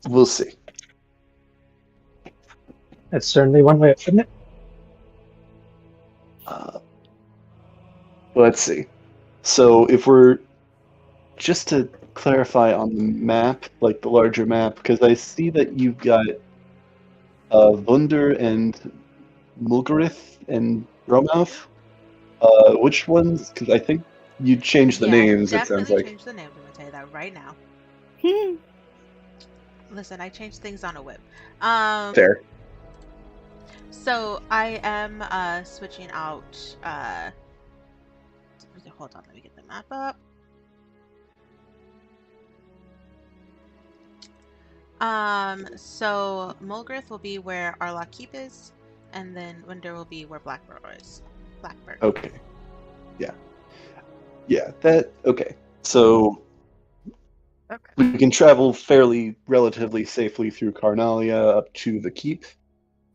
We'll see. That's certainly one way of putting it. Uh, let's see. So if we're just to clarify on the map, like the larger map, because I see that you've got Wunder and Mulgarith and Bromouth. Which ones? Because I think you changed the Yeah, I names, it sounds definitely like. changed the names. I'm gonna tell you that right now. Listen, I changed things on a whim. Fair. So I am switching out. Hold on, let me get the map up. So Mulgrith will be where Arlock Keep is, and then Winder will be where Blackbird is. Blackbird. Okay. Yeah. Yeah, okay. So Okay. we can travel fairly relatively safely through Carnalia up to the keep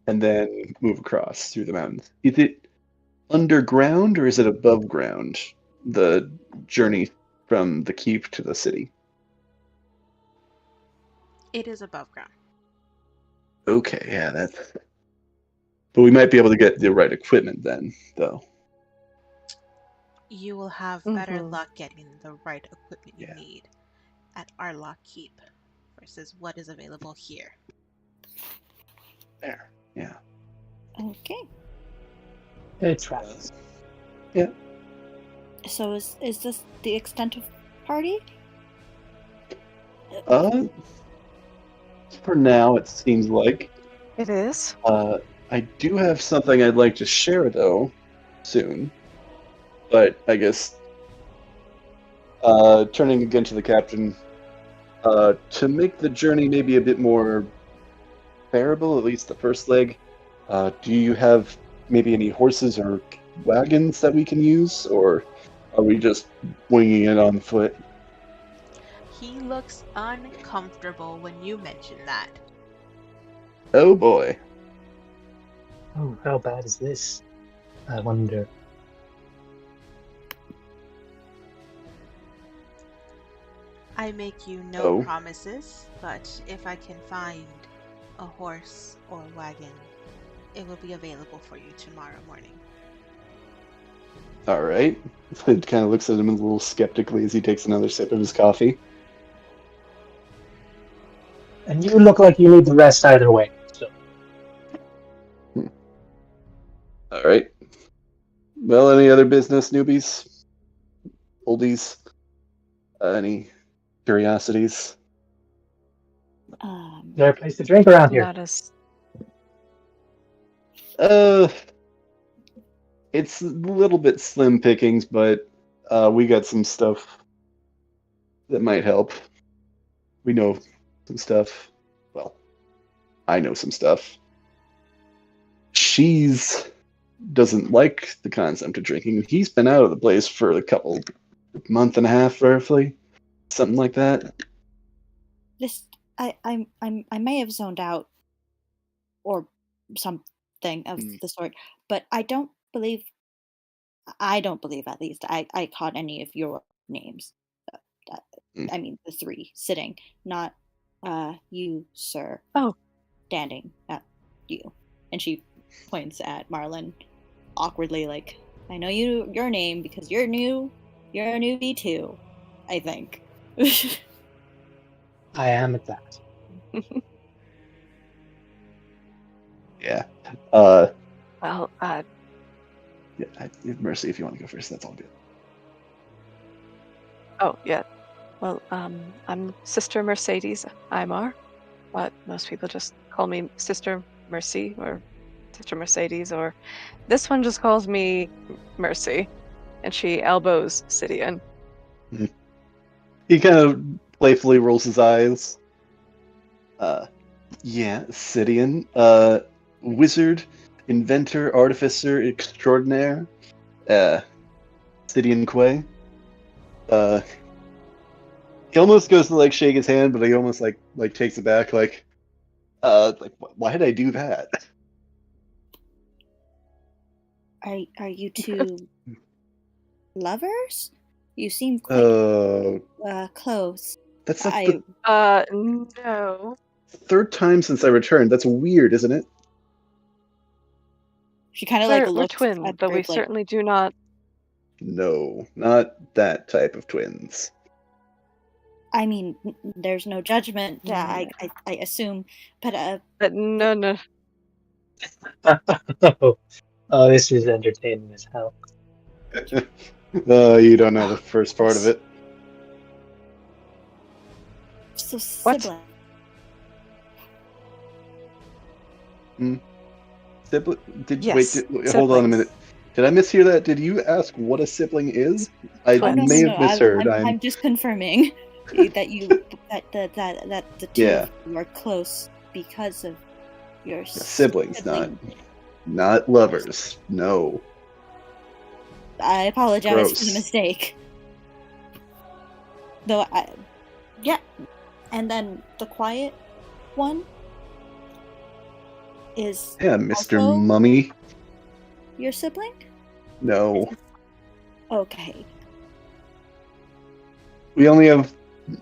and then move across through the mountains. Is it underground or is it above ground? The journey from the keep to the city. It is above ground. Okay, yeah, that's. But we might be able to get the right equipment then, though. You will have better luck getting the right equipment you need at Arlock Keep versus what is available here. There, yeah. Okay. It travels. Yeah. So is this the extent of party? For now, it seems like. It is. I do have something I'd like to share, though, soon. But I guess, turning again to the captain, to make the journey maybe a bit more bearable, at least the first leg, do you have maybe any horses or wagons that we can use, or are we just winging it on foot? He looks uncomfortable when you mention that. Oh boy. Oh, how bad is this? I wonder. I make you no promises, but if I can find a horse or wagon, it will be available for you tomorrow morning. All right. It kind of looks at him a little skeptically as he takes another sip of his coffee. And you look like you need the rest either way. So. All right. Well, any other business, newbies? Oldies? Any curiosities? Is there a place to drink around here? Not as. It's a little bit slim pickings, but we got some stuff that might help. We know some stuff. Well, I know some stuff. She's doesn't like the concept of drinking. He's been out of the place for a month and a half, roughly, something like that. I may have zoned out, or something of the sort, but I don't believe at least I caught any of your names. I mean, the three sitting, not you, sir. Oh, standing at you, and she points at Marlin awkwardly, like, I know your name because you're new. You're a newbie too, I think. I am at that. Yeah. Well, yeah, Mercy, if you want to go first, that's all good. Oh, yeah. Well, I'm Sister Mercedes Imar, but most people just call me Sister Mercy or Sister Mercedes, or this one just calls me Mercy, and she elbows Sidian. He kind of playfully rolls his eyes. Yeah, Sidian. Wizard, inventor, artificer extraordinaire. Sidian Quay. He almost goes to like shake his hand, but he almost like takes it back, like why did I do that? Are you two lovers? You seem quite close. That's not no. Third time since I returned. That's weird, isn't it? She kind of We're looks twins, at the but we group like, certainly do not. No, not that type of twins. I mean, there's no judgment. I assume, but But no. Oh, this is entertaining as hell. You don't know the first part of it. So What? sibling. Sibling? Yes, Hold on a siblings. minute. Did I mishear that? Did you ask what a sibling is? I Oh, no, may no, have no. misheard. I'm just confirming that that the two Yeah. of you are close because of your Siblings, sibling. not lovers. No. I apologize for the Gross. mistake. Yeah. And then the quiet one is Yeah, Mr. also Mummy. your sibling? No. Okay. We only have.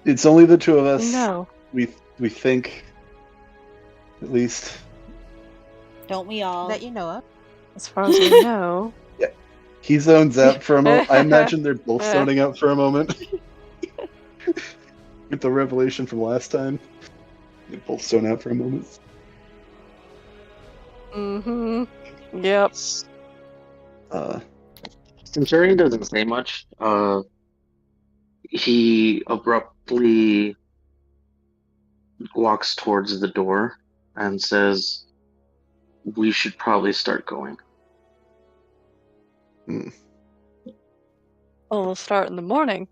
It's only the two of us. No. We think. At least. Don't we all? That you know of. As far as we know. He zones out for a moment. I imagine they're both zoning out for a moment. With the revelation from last time. They both zone out for a moment. Mm-hmm. Yep. Centurion doesn't say much. He abruptly walks towards the door and says, "We should probably start going." Oh, we'll start in the morning.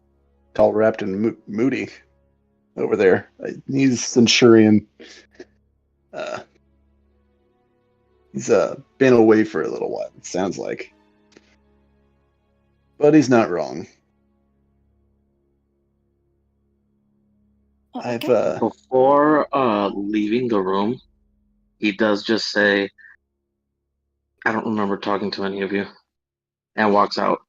Tall, wrapped, and moody over there. He's Centurion. He's been away for a little while, it sounds like. But he's not wrong. Okay. Before leaving the room, he does just say, "I don't remember talking to any of you," and walks out.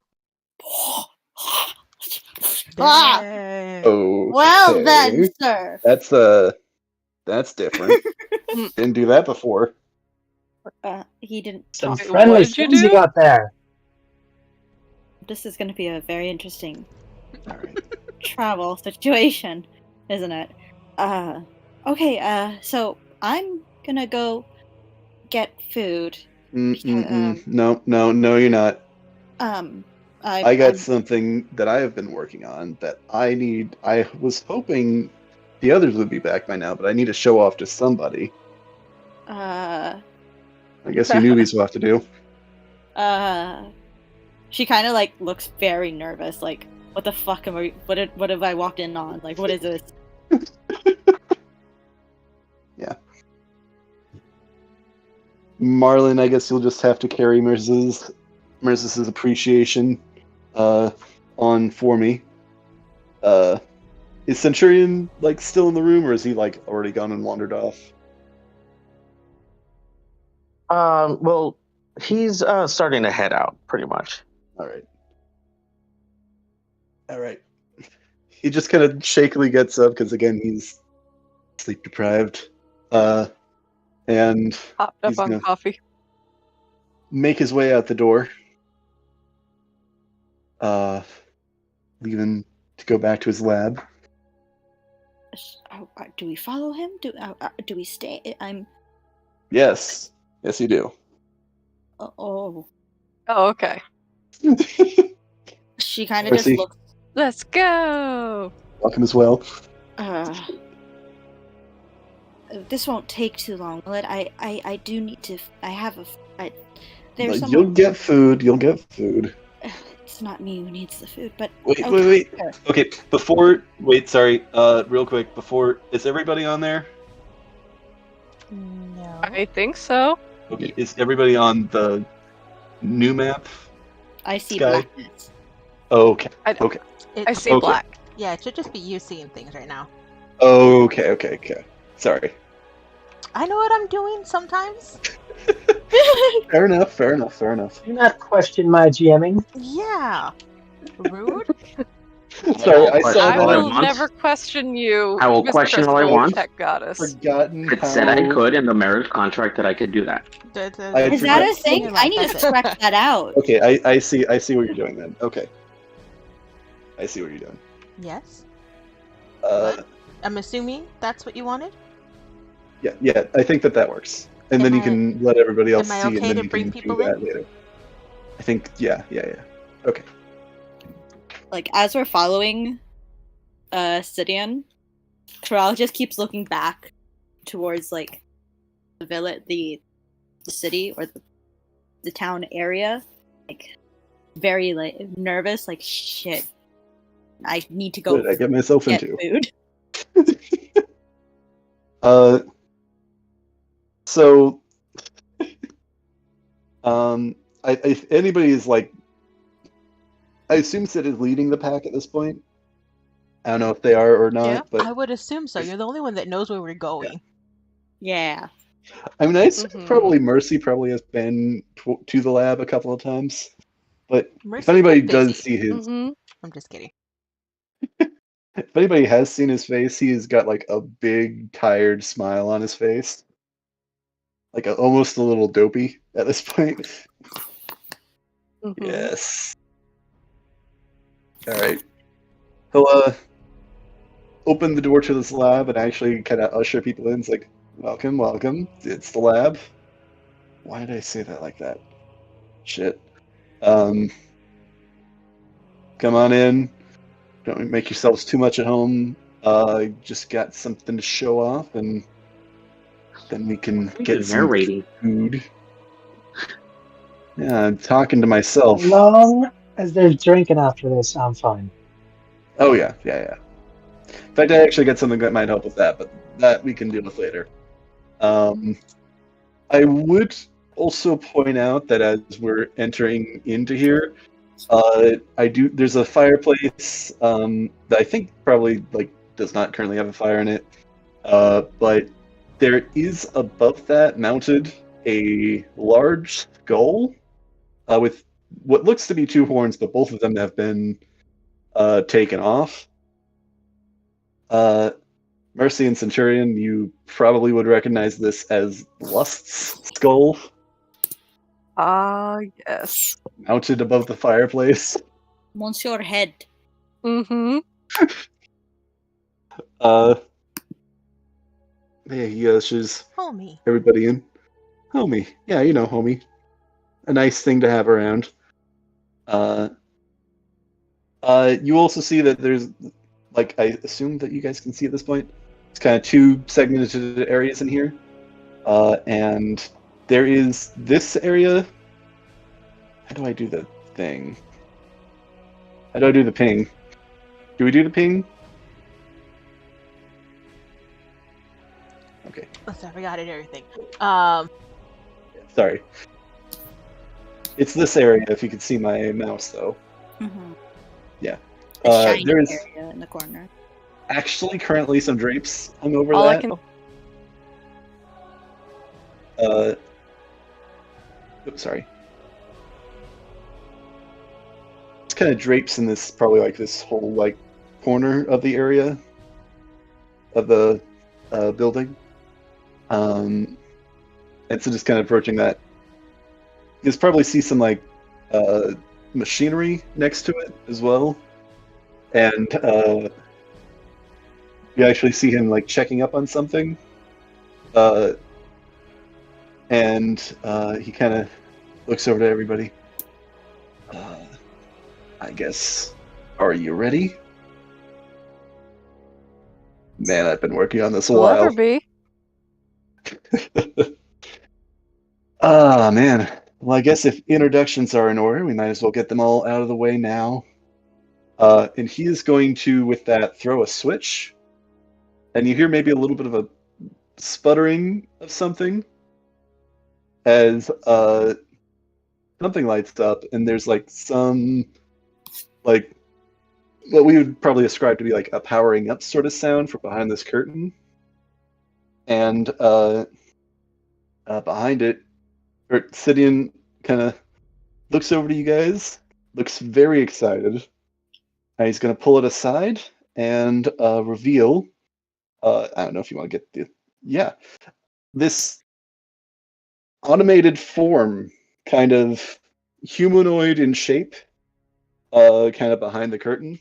Dang. Okay. Well then, sir. That's different. Didn't do that before. He didn't Some talk. friendly What did you skins you do? got there. This is going to be a very interesting All right. travel situation, isn't it? Okay, so I'm gonna go get food. No, you're not. I got something that I have been working on that I need. I was hoping the others would be back by now, but I need to show off to somebody. I guess you newbies will have to do. She kind of looks very nervous. Like, what the fuck am I? What have I walked in on? Like, what is this? Yeah. Marlon, I guess you'll just have to carry Merce's appreciation on for me. Is Centurion still in the room, or is he already gone and wandered off? Well, he's starting to head out, pretty much. All right. He just kind of shakily gets up because again he's sleep deprived, and Hopped up he's on gonna coffee. make his way out the door, leaving to go back to his lab. Do we follow him? Do we stay? Yes, you do. Oh. Oh, okay. She kind of just looks. Let's go. Welcome as well. This won't take too long, will it? I do need to. I have a. There's someone. You'll get food. It's not me who needs the food, but Wait. Sure. Okay, real quick. Is everybody on there? No. I think so. Okay, is everybody on the new map? I see Sky? blackness. Okay. I see Okay. black. Yeah, it should just be you seeing things right now. Okay. Sorry. I know what I'm doing sometimes. Fair enough. Do not question my GMing. Yeah. Rude. Sorry, I saw I all I will want. never question you, I will Miss question all I Crystal, want. tech goddess. forgotten It how. said I could in the marriage contract that I could do that. Is that a thing? I need to scratch that out. Okay, I see what you're doing then. Okay. I see what you're doing. Yes. What? I'm assuming that's what you wanted. Yeah, I think that works. And then you can let everybody else see, and then you can do that later. I think, yeah. Okay. Like, as we're following Sidian, Corral just keeps looking back towards, like, the village, the city, or the town area. Like, very, like, nervous, like, shit. I need to go. What did I get myself get into? food. So, if anybody is like, I assume Sid is leading the pack at this point. I don't know if they are or not, Yeah. but I would assume so. You're the only one that knows where we're going. Yeah. I mean, I assume probably Mercy probably has been to the lab a couple of times, but if anybody does see his, I'm just kidding. if anybody has seen his face, he has got like a big, tired smile on his face, like almost a little dopey at this point. Yes. All right. He'll open the door to this lab and actually kind of usher people in. It's like, welcome, welcome. It's the lab. Why did I say that like that? Shit. Come on in. Don't make yourselves too much at home. Just got something to show off, and then we can get some food. Yeah, I'm talking to myself. As long as there's drinking after this, I'm fine. Oh yeah. In fact, I actually got something that might help with that, but that we can deal with later. I would also point out that as we're entering into here, there's a fireplace that I think probably like does not currently have a fire in it, but there is above that mounted a large skull with what looks to be two horns, but both of them have been taken off. Mercy and Centurion, you probably would recognize this as Lust's skull. Ah, yes. Mounted above the fireplace. Monsieur Head. Yeah, he ushers Homie. everybody in. Homie. Yeah, you know, homie. A nice thing to have around. You also see that there's, like, I assume that you guys can see at this point, it's kind of two segmented areas in here. And there is this area. How do I do the thing? How do I do the ping? Do we do the ping? Okay. Listen, I forgot it, everything. Sorry. It's this area, if you can see my mouse, though. Mm-hmm. Yeah. The shiny there is area in the corner. actually currently some drapes hung over All that. I can. Oops, sorry. It's kind of drapes in this, probably like this whole like corner of the area of the building. And so just kind of approaching that. You just probably see some like machinery next to it as well. And you actually see him like checking up on something. And he kind of looks over to everybody. I guess, are you ready? Man, I've been working on this a while. Will ever be. Ah, man. Well, I guess if introductions are in order, we might as well get them all out of the way now. And he is going to, with that, throw a switch. And you hear maybe a little bit of a sputtering of something as something lights up, and there's like some, like, what we would probably ascribe to be like a powering up sort of sound from behind this curtain. And behind it, Sidian kind of looks over to you guys, looks very excited, And he's going to pull it aside and reveal. I don't know if you want to get the. Yeah. This automated form, kind of humanoid in shape, kind of behind the curtain.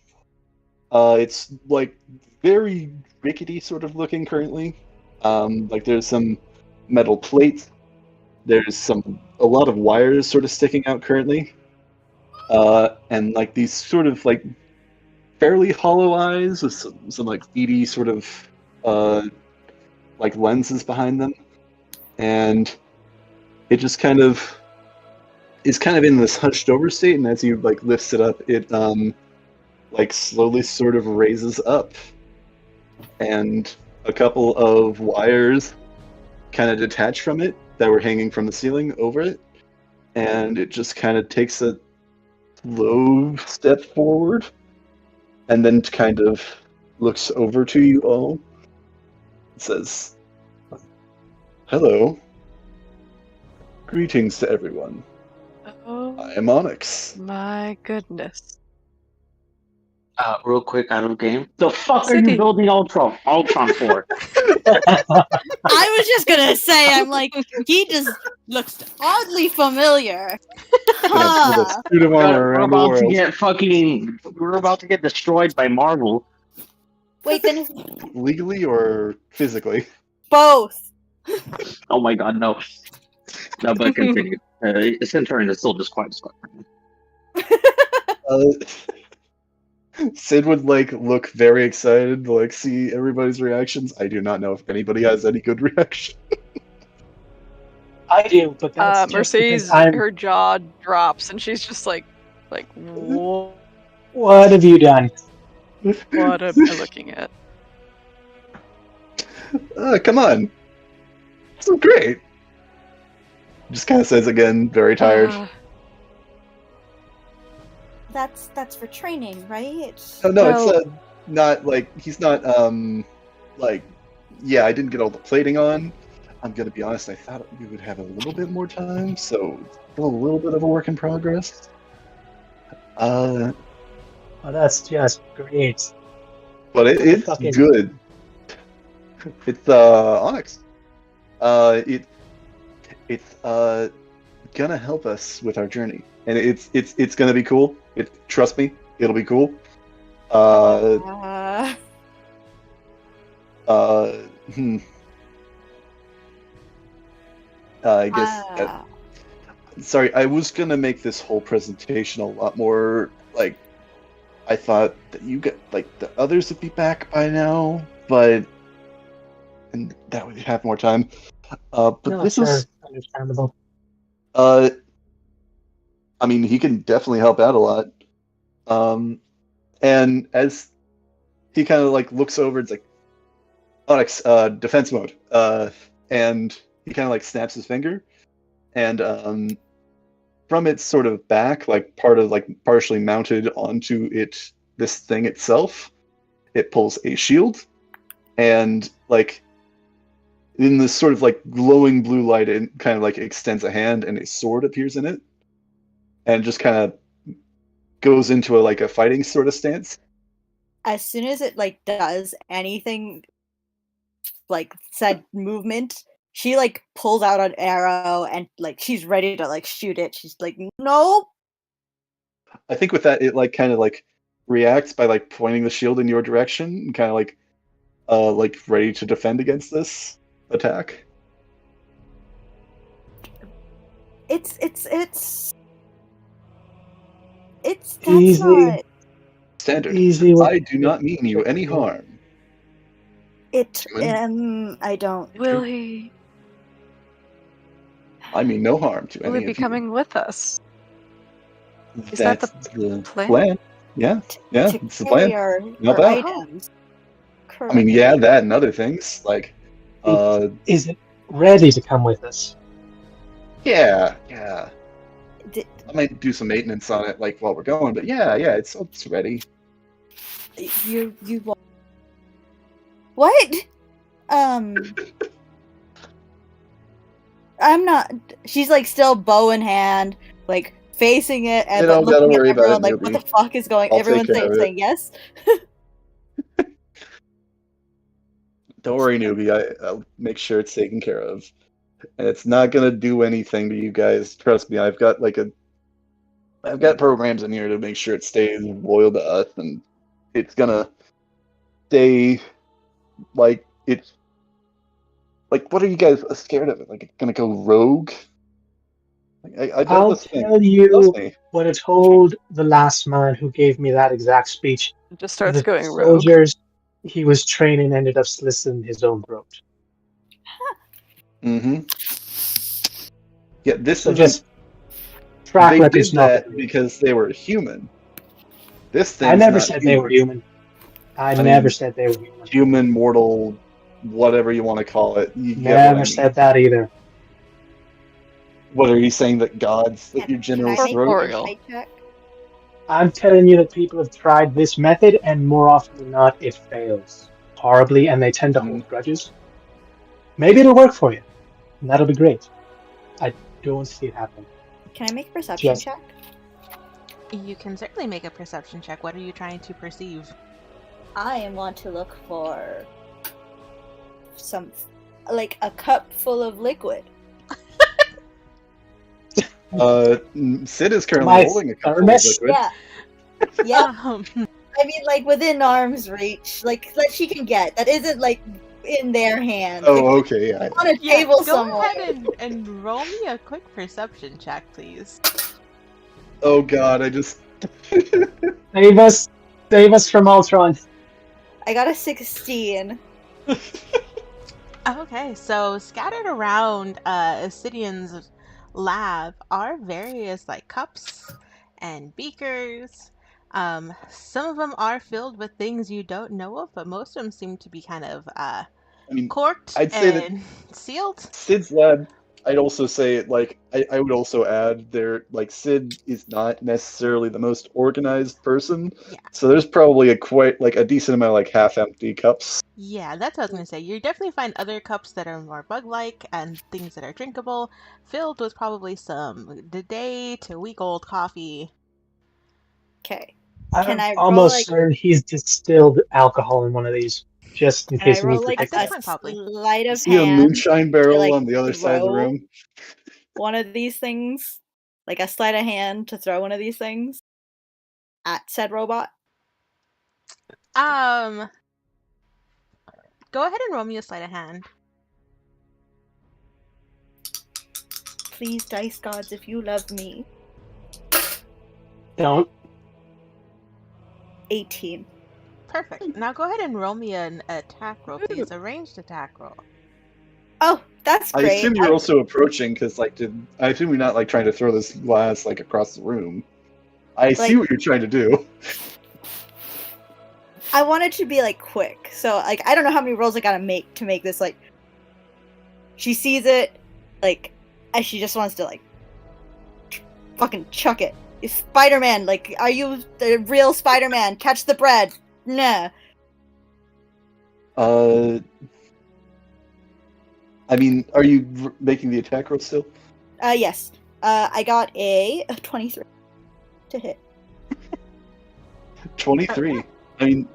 It's like very rickety sort of looking currently. Like there's some metal plates. There's a lot of wires sort of sticking out currently. And like these sort of like fairly hollow eyes with some like beady sort of like lenses behind them. And it just kind of is kind of in this hunched over state, and as he like lifts it up, it like slowly sort of raises up, and a couple of wires kind of detach from it that were hanging from the ceiling over it, and it just kind of takes a slow step forward, and then kind of looks over to you all. It says, "Hello. Greetings to everyone. Oh I am Onyx." my goodness. Real quick, out of game. The fuck are you City. building Ultron for? I was just gonna say, I'm like, he just looks oddly familiar. With a Huh. suit of armor We're around the about to world. get fucking. We're about to get destroyed by Marvel. Wait, then Legally or physically? both. Oh my god, no. No, but continue. Centurion is still just quite. Uh, Sid would like look very excited to like see everybody's reactions. I do not know if anybody has any good reaction. I do, but that's just Mercedes, because I'm. her jaw drops and she's just like, what What have you done? am I looking at? Come on, this is great. Just kind of says again, very tired. That's for training, right? No, Well- it's not like he's not like yeah. I didn't get all the plating on. I'm gonna be honest. I thought we would have a little bit more time, so it's still a little bit of a work in progress. Oh, that's just great. But it's fuck is- good. It's Onyx. It's gonna help us with our journey, and it's gonna be cool. Trust me, it'll be cool. I guess. Sorry, I was gonna make this whole presentation a lot more like. I thought that you get like the others would be back by now, and that would have more time. But No, this sure, is understandable. I mean, he can definitely help out a lot. And as he kind of like looks over, it's like Onyx, defense mode. And he kind of like snaps his finger, and from its sort of back, like part of like partially mounted onto this thing itself, it pulls a shield, and like in this sort of like glowing blue light, it kind of like extends a hand, and a sword appears in it, and just kind of goes into a fighting sort of stance. As soon as it like does anything like said movement, she like pulls out an arrow and like she's ready to like shoot it. She's like, nope. I think with that, it like kind of like reacts by like pointing the shield in your direction and kind of like ready to defend against this attack. It's that's Easy. not Standard. Easy. I do not mean you any harm. it. Human? I don't. Will he I mean no harm to will any he be of you. coming with us? Is That's that the plan? plan. Yeah, yeah, To it's the carry plan. our Not bad. items. I mean, yeah, that and other things like, Is it ready to come with us? yeah. Did, I might do some maintenance on it, like while we're going, but yeah, it's ready. you what? I'm not. She's like still bow in hand, like facing it and You but don't gotta looking at worry about everyone it, like, what newbie. the fuck is going? I'll Everyone's take care of it. saying yes. Don't worry, newbie. I'll make sure it's taken care of. And it's not gonna do anything to you guys. Trust me, I've got programs in here to make sure it stays loyal to us, and it's gonna stay like it's like. What are you guys scared of it? Like it's gonna go rogue? I built I'll this thing. tell Trust you me. what I told the last man who gave me that exact speech. It just starts The going rogue. soldiers he was training ended up slitting his own throat. Mm-hmm. Yeah, this So isn't. just track They record's did not that good. because they were human. This thing's I never not said human. they were human. I mean, never said they were human. Human, mortal, whatever you want to call it. You get what I Never mean. said that either. What are you saying that gods slit your Can general's I make throat? Corporeal. an insight check? I'm telling you that people have tried this method, and more often than not, it fails horribly, and they tend to hold grudges. Maybe it'll work for you, and that'll be great. I don't see it happening. Can I make a perception Just- check? You can certainly make a perception check. What are you trying to perceive? I want to look for some, like a cup full of liquid. Sid is currently My holding a cup of thermos? liquid. Yeah. Yeah. Um, I mean, like within arm's reach, like that she can get. That isn't like in their hands. Oh, like, okay, yeah. on a yeah, table go somewhere. ahead and roll me a quick perception check, please. Oh god, I just. Save us from Ultron. I got a 16. Okay, so scattered around Ascidian's lab are various like cups and beakers. Some of them are filled with things you don't know of, but most of them seem to be kind of I mean, corked I'd say that and sealed. Sid's lab, I'd also say, like, I would also add there, like, Sid is not necessarily the most organized person. Yeah. So there's probably a decent amount of, like, half-empty cups. Yeah, that's what I was gonna say. You definitely find other cups that are more bug-like and things that are drinkable, filled with probably some day to week-old coffee. Okay. I'm Can I roll, almost like- certain he's distilled alcohol in one of these, just in Can I case he roll needs to like pick this it up. point, probably. sleight of See a hand? moonshine barrel like, on the other side of the throw? room? One of these things, like a sleight of hand to throw one of these things at said robot. Go ahead and roll me a sleight of hand. Please, dice gods, if you love me. Don't. 18. Perfect. Now go ahead and roll me an attack roll, please. A ranged attack roll. Oh, that's I great. assume you're also approaching, because, like, I assume you're not, like, trying to throw this glass, like, across the room. I see Like- what you're trying to do. I want it to be like quick, so like I don't know how many rolls I gotta make to make this like. She sees it, like, and she just wants to like fucking chuck it. Spider-Man, like, are you the real Spider-Man? Catch the bread. Nah. I mean, are you making the attack roll still? Yes. I got a 23 to hit. 23. I mean,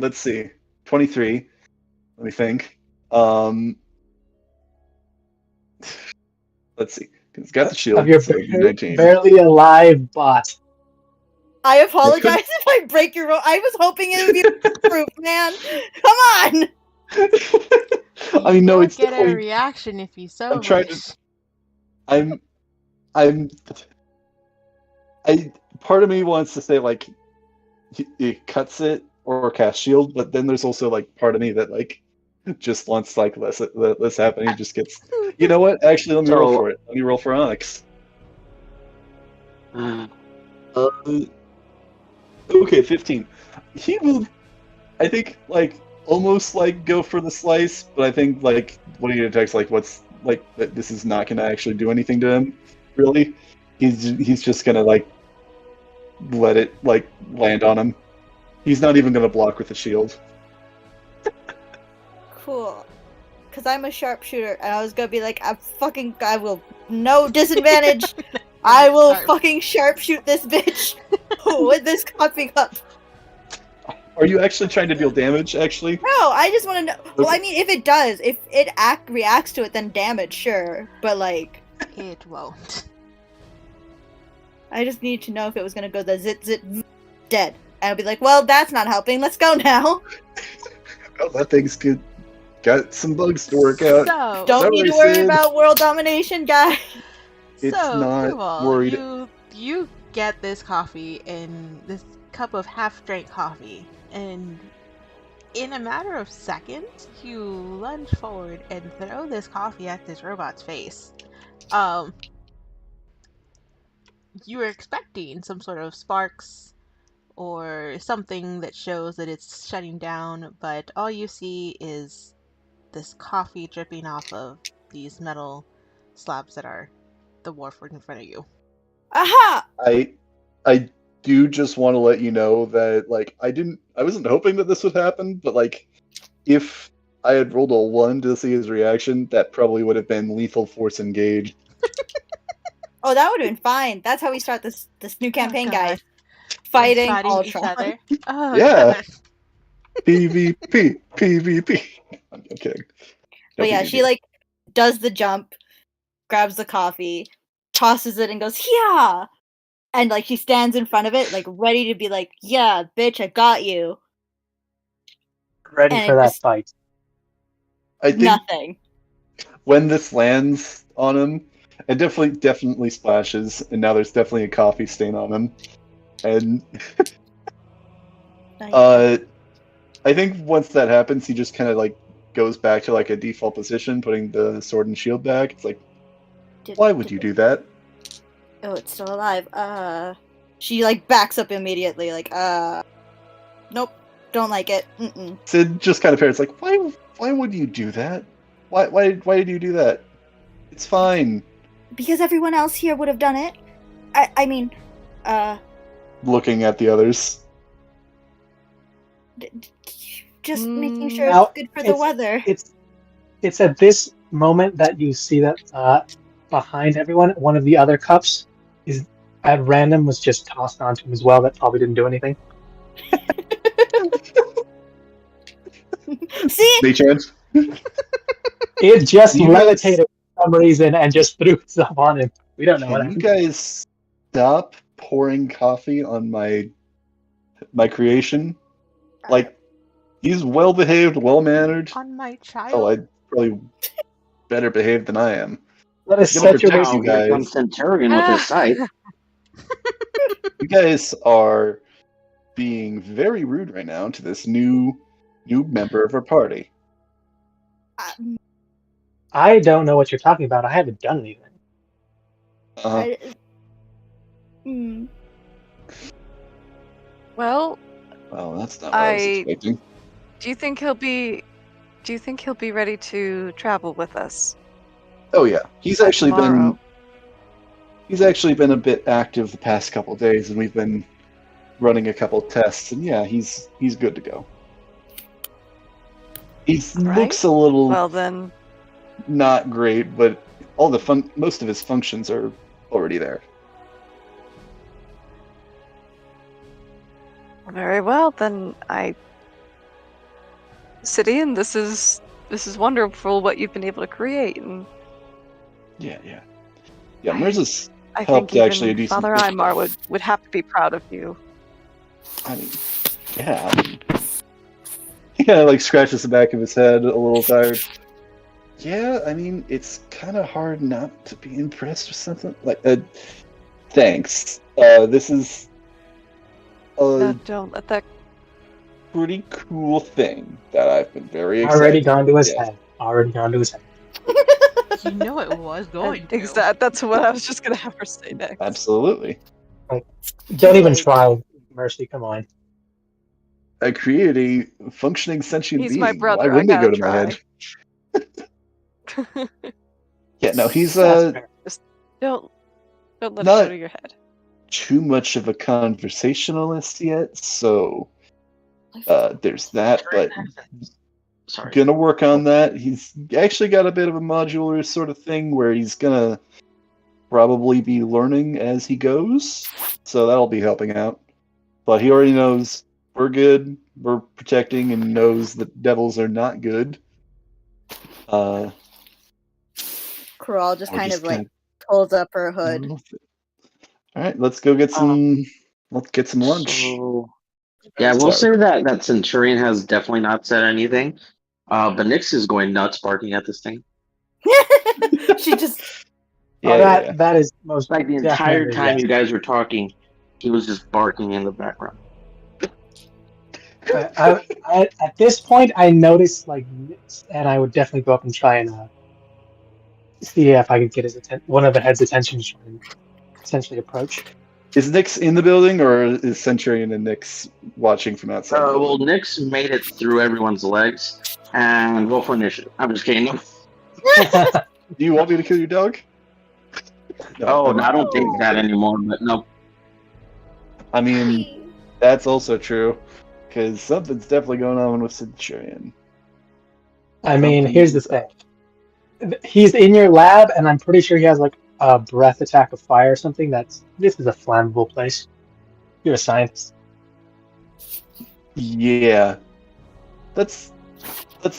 let's see. 23. Let me think. Let's see. It's got the shield. Of your so 19. barely alive bot. I apologize if I break your roll. I was hoping it would be proof, man. Come on. I mean, no, You'll it's get a definitely. reaction if you so I'm trying wish. Part of me wants to say, like, it cuts it or cast shield, but then there's also, like, part of me that, like, just wants, like, let this happen. He just gets. You know what? Actually, let me roll for it. Let me roll for Onyx. Okay, 15. He will, I think, like, almost, like, go for the slice, but I think, like, when he attacks, like, that this is not going to actually do anything to him, really. He's just going to, like, let it, like, land on him. He's not even going to block with the shield. Cool. Because I'm a sharpshooter, and I was gonna be like, I will no disadvantage. I will Sharp. fucking sharpshoot this bitch with this coffee cup. Are you actually trying to deal damage, actually? No, I just want to know. Well, Okay. I mean, if it does, if it reacts to it, then damage, sure. But like, It won't. I just need to know if it was gonna go the zit zit dead. And I'll be like, well, that's not helping. Let's go now. Well, that thing's good. Got some bugs to work out. So, Don't need to Sorry, worry Sid. about world domination, guys. It's so not Kuval, worried. you get this coffee in this cup of half-drank coffee, and in a matter of seconds, you lunge forward and throw this coffee at this robot's face. You were expecting some sort of sparks or something that shows that it's shutting down, but all you see is this coffee dripping off of these metal slabs that are the wharf in front of you. Aha! I do just want to let you know that like I wasn't hoping that this would happen, but like if I had rolled a 1 to see his reaction, that probably would have been lethal force engaged. Oh, that would have been fine. That's how we start this new campaign, God. guys. Fighting each Ultron. other. Oh, Yeah. God. PvP, PvP. I'm kidding. No But yeah, PvP. she like does the jump, grabs the coffee, tosses it, and goes, yeah! And like she stands in front of it, like ready to be like, yeah, bitch, I got you. Ready And for it that just fight. I think nothing. when this lands on him, it definitely splashes, and now there's definitely a coffee stain on him. And I think once that happens, he just kind of like goes back to like a default position, putting the sword and shield back. It's like, why would you do that? Oh, it's still alive. She like backs up immediately, like, nope, don't like it. Mm-mm. Sid just kind of parrots like, why would you do that? Why did you do that? It's fine. Because everyone else here would have done it. I mean, Looking at the others. Just making sure Now, it's good for the weather. It's at this moment that you see that behind everyone, one of the other cups is at random was just tossed onto him as well. That probably didn't do anything. See? They chance. It just You guys- levitated for some reason and just threw itself on him. We don't know what Can you happened. guys stop pouring coffee on my creation? Like, he's well behaved, well mannered. On my child. Oh, I'd probably better behaved than I am. Let us Gonna set your protect Wow, you here guys. comes Centurion with his sight. You guys are being very rude right now to this new member of our party. I don't know what you're talking about. I haven't done anything. Well, Well, that's not what I was expecting. do you think he'll be ready to travel with us? Oh yeah, he's By actually tomorrow? been a bit active the past couple days, and we've been running a couple tests, and yeah, he's good to go. He Right. looks a little Well then, not great, but most of his functions are already there. very well. Then Sidian, this is wonderful what you've been able to create, and Yeah. Mirza's I helped think actually a even decent Father bit. Aymar would have to be proud of you. I mean, yeah. He kind of like scratches the back of his head, a little tired. Yeah, I mean, it's kind of hard not to be impressed with something like. Thanks. This is No, a don't let that. pretty cool thing that I've been very excited. Already gone to his Yeah. head. Already gone to his head. You know it was going to. That's what I was just gonna have her say next. Absolutely. Don't even try, Mercy. Come on. I created a functioning sentient He's being. my brother, Why wouldn't I it go to gotta my head? Yeah, no, he's That's fair. Don't let it Not- go to your head. too much of a conversationalist yet, so there's that, but Sorry. gonna work on that. He's actually got a bit of a modular sort of thing where he's gonna probably be learning as he goes, so that'll be helping out. But he already knows we're good, we're protecting, and knows that devils are not good. Coral just We're kind just of like pulls up her hood. All right, let's go get some. Let's get some lunch. So, yeah, we'll say that Centurion has definitely not said anything. But Nyx is going nuts barking at this thing. She just That is most Like the entire definitely time yes. you guys were talking, he was just barking in the background. At this point, I noticed like, and I would definitely go up and try and see if I could get his one of the head's attention to try and essentially approach. Is Nyx in the building, or is Centurion and Nyx watching from outside? Well, Nyx made it through everyone's legs, and roll for initiative. I'm just kidding. Do you want me to kill your dog? No, I don't think that anymore. But no. I mean, that's also true, because something's definitely going on with Centurion. I mean, here's the thing. He's in your lab, and I'm pretty sure he has like a breath attack of fire or something. This is a flammable place. You're a scientist. Yeah. Let's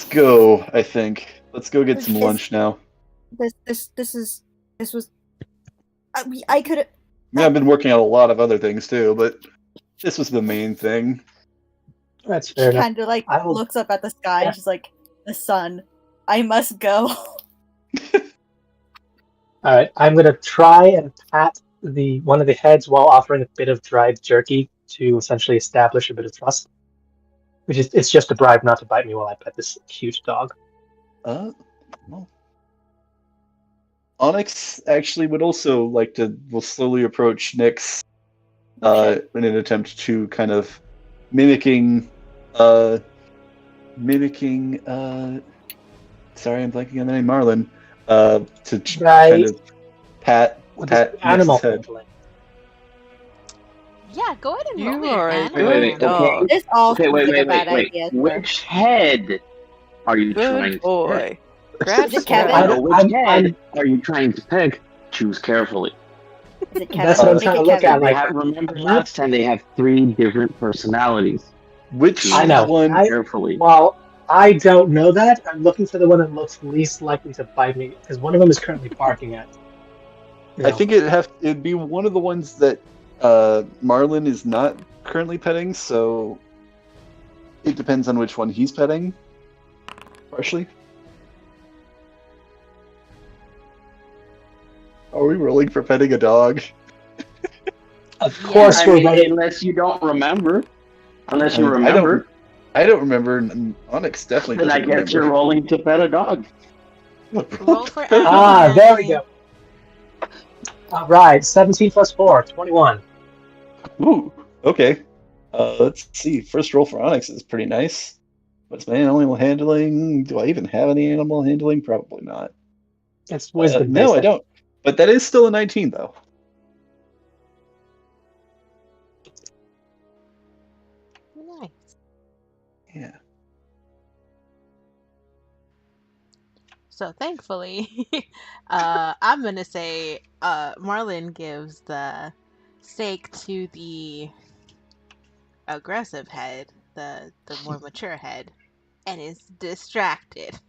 go, I think. Let's go get some lunch now. This was. I could have. Yeah, I've been working on a lot of other things too, but this was the main thing. That's fair She enough. kind of like looks up at the sky and she's like, "The sun. I must go." All right, I'm gonna try and pat one of the heads while offering a bit of dried jerky to essentially establish a bit of trust. It's just a bribe not to bite me while I pet this cute dog. Well. Onyx actually would also will slowly approach Nyx in an attempt to kind of mimicking sorry, I'm blanking on the name, Marlin, to kind of pat animal Nyx's head. handling. Yeah, go ahead and You roll me are an a animal good wait, handling. okay. This all Okay, seems wait, like a wait, bad wait, idea. wait. Which head are you trying Good to boy. peg? Scratch, Is it Kevin? I scratch. know which head are you trying to peg? Choose carefully. Is it Kevin? That's what I'm Make trying it to look Kevin. at. Remember last time they have 3 different personalities. Which I know. one? Carefully. Well, I don't know that. I'm looking for the one that looks least likely to bite me, because one of them is currently barking at. I think it'd be one of the ones that Marlin is not currently petting, so it depends on which one he's petting. Partially. Are we rolling for petting a dog? Of course, we're ready. Unless you don't remember. Unless you I remember. I don't remember. And Onyx definitely Then doesn't I guess you're remember. rolling to pet a dog. Roll for animal Ah, there we handling. go. All right, 17 plus 4, 21. Ooh, okay. Let's see. First roll for Onyx is pretty nice. What's my animal handling? Do I even have any animal handling? Probably not. It's wisdom. No, based, I don't. But that is still a 19, though. Nice. Yeah. So thankfully, I'm gonna say Marlin gives the steak to the aggressive head, the more mature head, and is distracted.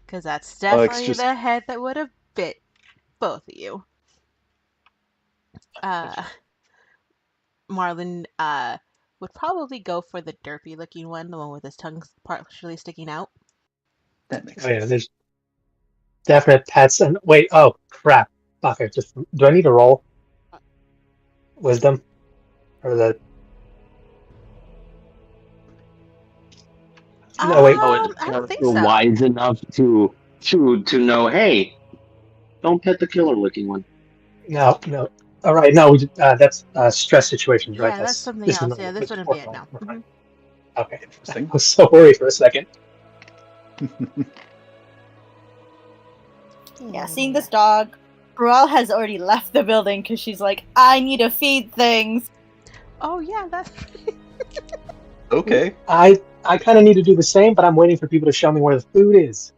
Because that's definitely just- the head that would have bit both of you. Marlin would probably go for the derpy looking one, the one with his tongue partially sticking out. That makes Oh, yeah, sense. there's definite pets. And wait, oh crap! Fuck! Do I need to roll wisdom or the? No, wait. I don't think so. Wise enough to know, hey, don't pet the killer looking one. No. All right, no. That's stress situations, right? Yeah, that's something this is else. not- Yeah, this wouldn't be it now. Right. Okay. Interesting. I was so worried for a second. Yeah, seeing this dog, Ruel has already left the building because she's like, I need to feed things. Oh yeah, that's. Okay. I kind of need to do the same, but I'm waiting for people to show me where the food is.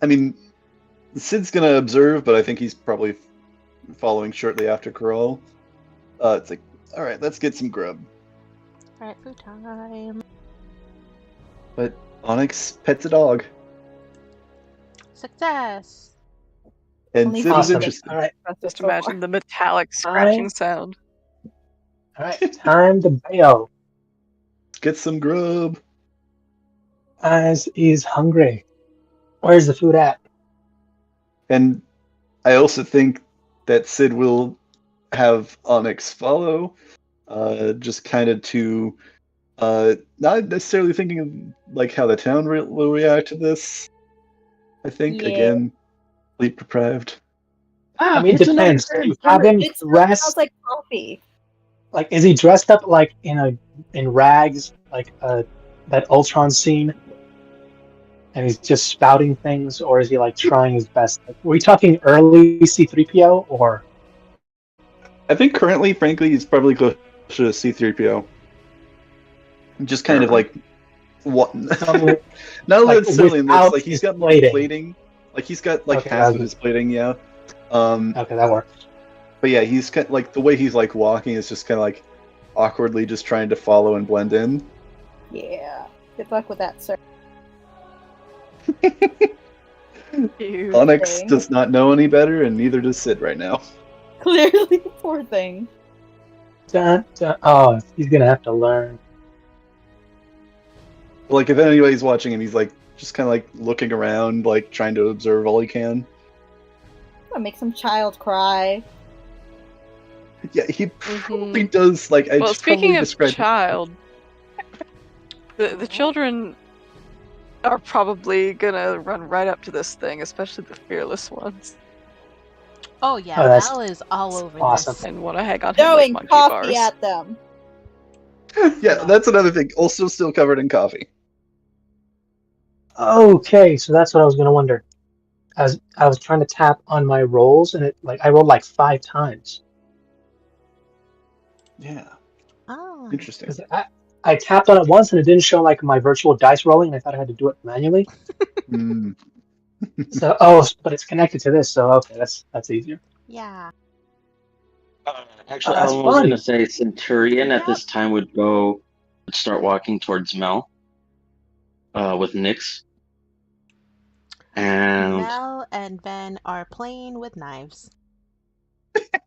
I mean, Sid's gonna observe, but I think he's probably following shortly after Corral. It's like, all right, let's get some grub. All right, food time. But Onyx pets a dog, Success. and Only Sid is Awesome. interested. All right. I just So far. imagine the metallic scratching sound. All right. Time to bail. Get some grub. As is hungry. Where's the food at? And I also think that Sid will have Onyx follow, just kind of to, not necessarily thinking of like how the town will react to this. I think Yeah. again, sleep deprived. I mean, it It's another depends. Do you turn. have him It still dressed? smells like coffee. Like, is he dressed up like in rags, like that Ultron scene? And he's just spouting things, or is he like trying his best? Like, are we talking early C-3PO or? I think currently, frankly, he's probably closer to C-3PO. Just kind of like what? So, Not like, necessarily in this. without Like he's his got plating. plating. Like he's got like Okay, half that of was- his plating, yeah. Okay, that works. But yeah, he's kind like the way he's like walking is just kind of like awkwardly just trying to follow and blend in. Yeah. Good luck with that, sir. Cute. Onyx thing. does not know any better, and neither does Sid right now. Clearly, poor thing. Dun, dun. Oh, he's gonna have to learn. Like if anybody's watching him, he's like just kind of like looking around, like trying to observe all he can. I'll make some child cry. Yeah, he probably does. Like I Well, just speaking probably of described. child, the children are probably gonna run right up to this thing, especially the fearless ones, Oh yeah, Oh, that's Mel is all over awesome. this. and want to hang on him like Throwing monkey coffee bars. at them. Yeah, that's another thing. Also, still covered in coffee. Okay, so that's what I was gonna wonder. I was trying to tap on my rolls, and I rolled like 5 times. Yeah, Oh. interesting. 'Cause I tapped on it once, and it didn't show like my virtual dice rolling. And I thought I had to do it manually. Mm. So but it's connected to this, so okay, that's easier. Yeah. Actually, Oh, I that's was funny. gonna say Centurion at this time would start walking towards Mel, with Nyx, and Mel and Ben are playing with knives.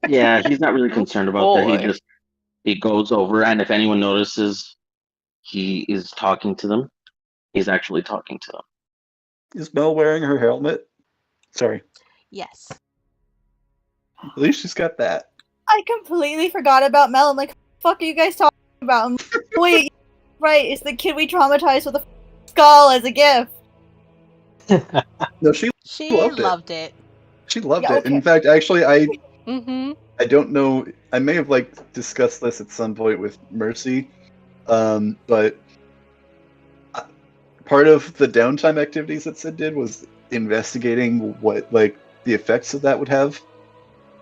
yeah, he's not really concerned about that. boy. He goes over, and if anyone notices, he is talking to them. He's actually talking to them. Is Mel wearing her helmet? Sorry, Yes. at least she's got that. I completely forgot about Mel. I'm like, fuck are you guys talking about? Wait, right, it's the kid we traumatized with a skull as a gift. No, she She Loved it. loved it. she loved Yeah, it. In okay. fact, actually, I Mm-hmm. don't know. I may have like discussed this at some point with Mercy, but part of the downtime activities that Sid did was investigating what like the effects of that would have.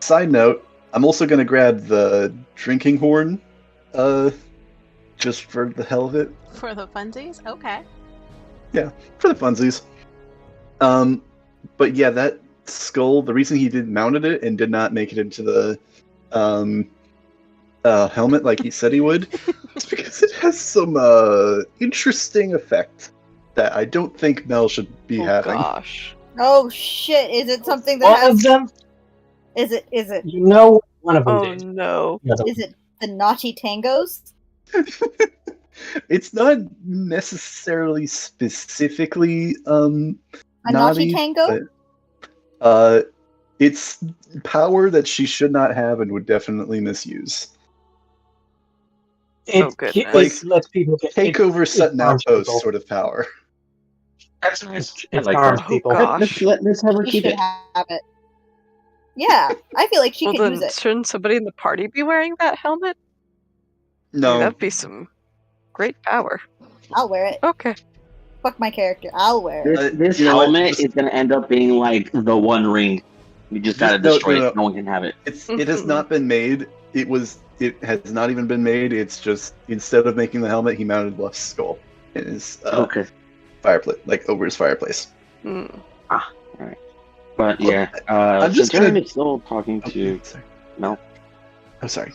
Side note: I'm also going to grab the drinking horn, just for the hell of it, For the funsies? Okay. for the funsies. But yeah, that skull. The reason he did mounted it and did not make it into the helmet like he said he would, is because it has some interesting effect that I don't think Mel should be Oh having. gosh. Oh shit, is it something that One of has them, is it you know, one of them Oh did. no. The other is it the naughty tangos? It's not necessarily specifically A naughty naughty, tango? but it's power that she should not have and would definitely misuse. It, Oh, it goodness. lets people get Take over Sutton harms Outpost people. sort of power. That's nice. I It like harms that. Oh people. gosh. Let's have her She keep should it. have it. Yeah, I feel like she Well could use then, it. shouldn't somebody in the party be wearing that helmet? I mean, No, that'd be some great power. I'll wear it. Okay. Fuck my character. I'll wear it. This you know what, helmet just- is gonna end up being like the One Ring. You just gotta No, destroy no. it. No one can have it. it has not been made. It has not even been made. It's just instead of making the helmet, he mounted Bluff's skull in his Okay. fireplace, like over his fireplace. Hmm. But yeah, I'm just Centurion gonna. is still talking Oh, to sorry. Mel. I'm sorry.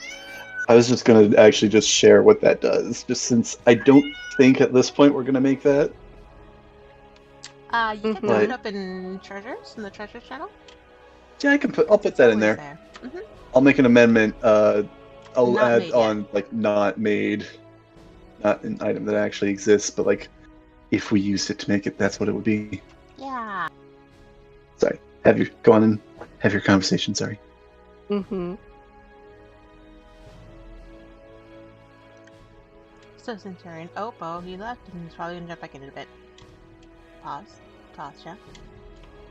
I was just gonna actually just share what that does, just since I don't think at this point we're gonna make that. You can throw But it up in treasures in the treasure channel. yeah, I'll put It's that in always there. there. I'll make an amendment. I'll Not add made yet. on like not made, not an item that actually exists, but like if we used it to make it, that's what it would be. Yeah. Sorry. Go on and have your conversation. Sorry. Mm-hmm. So Centurion. Oh, he left and he's probably gonna jump back in a bit. Pause. Yeah.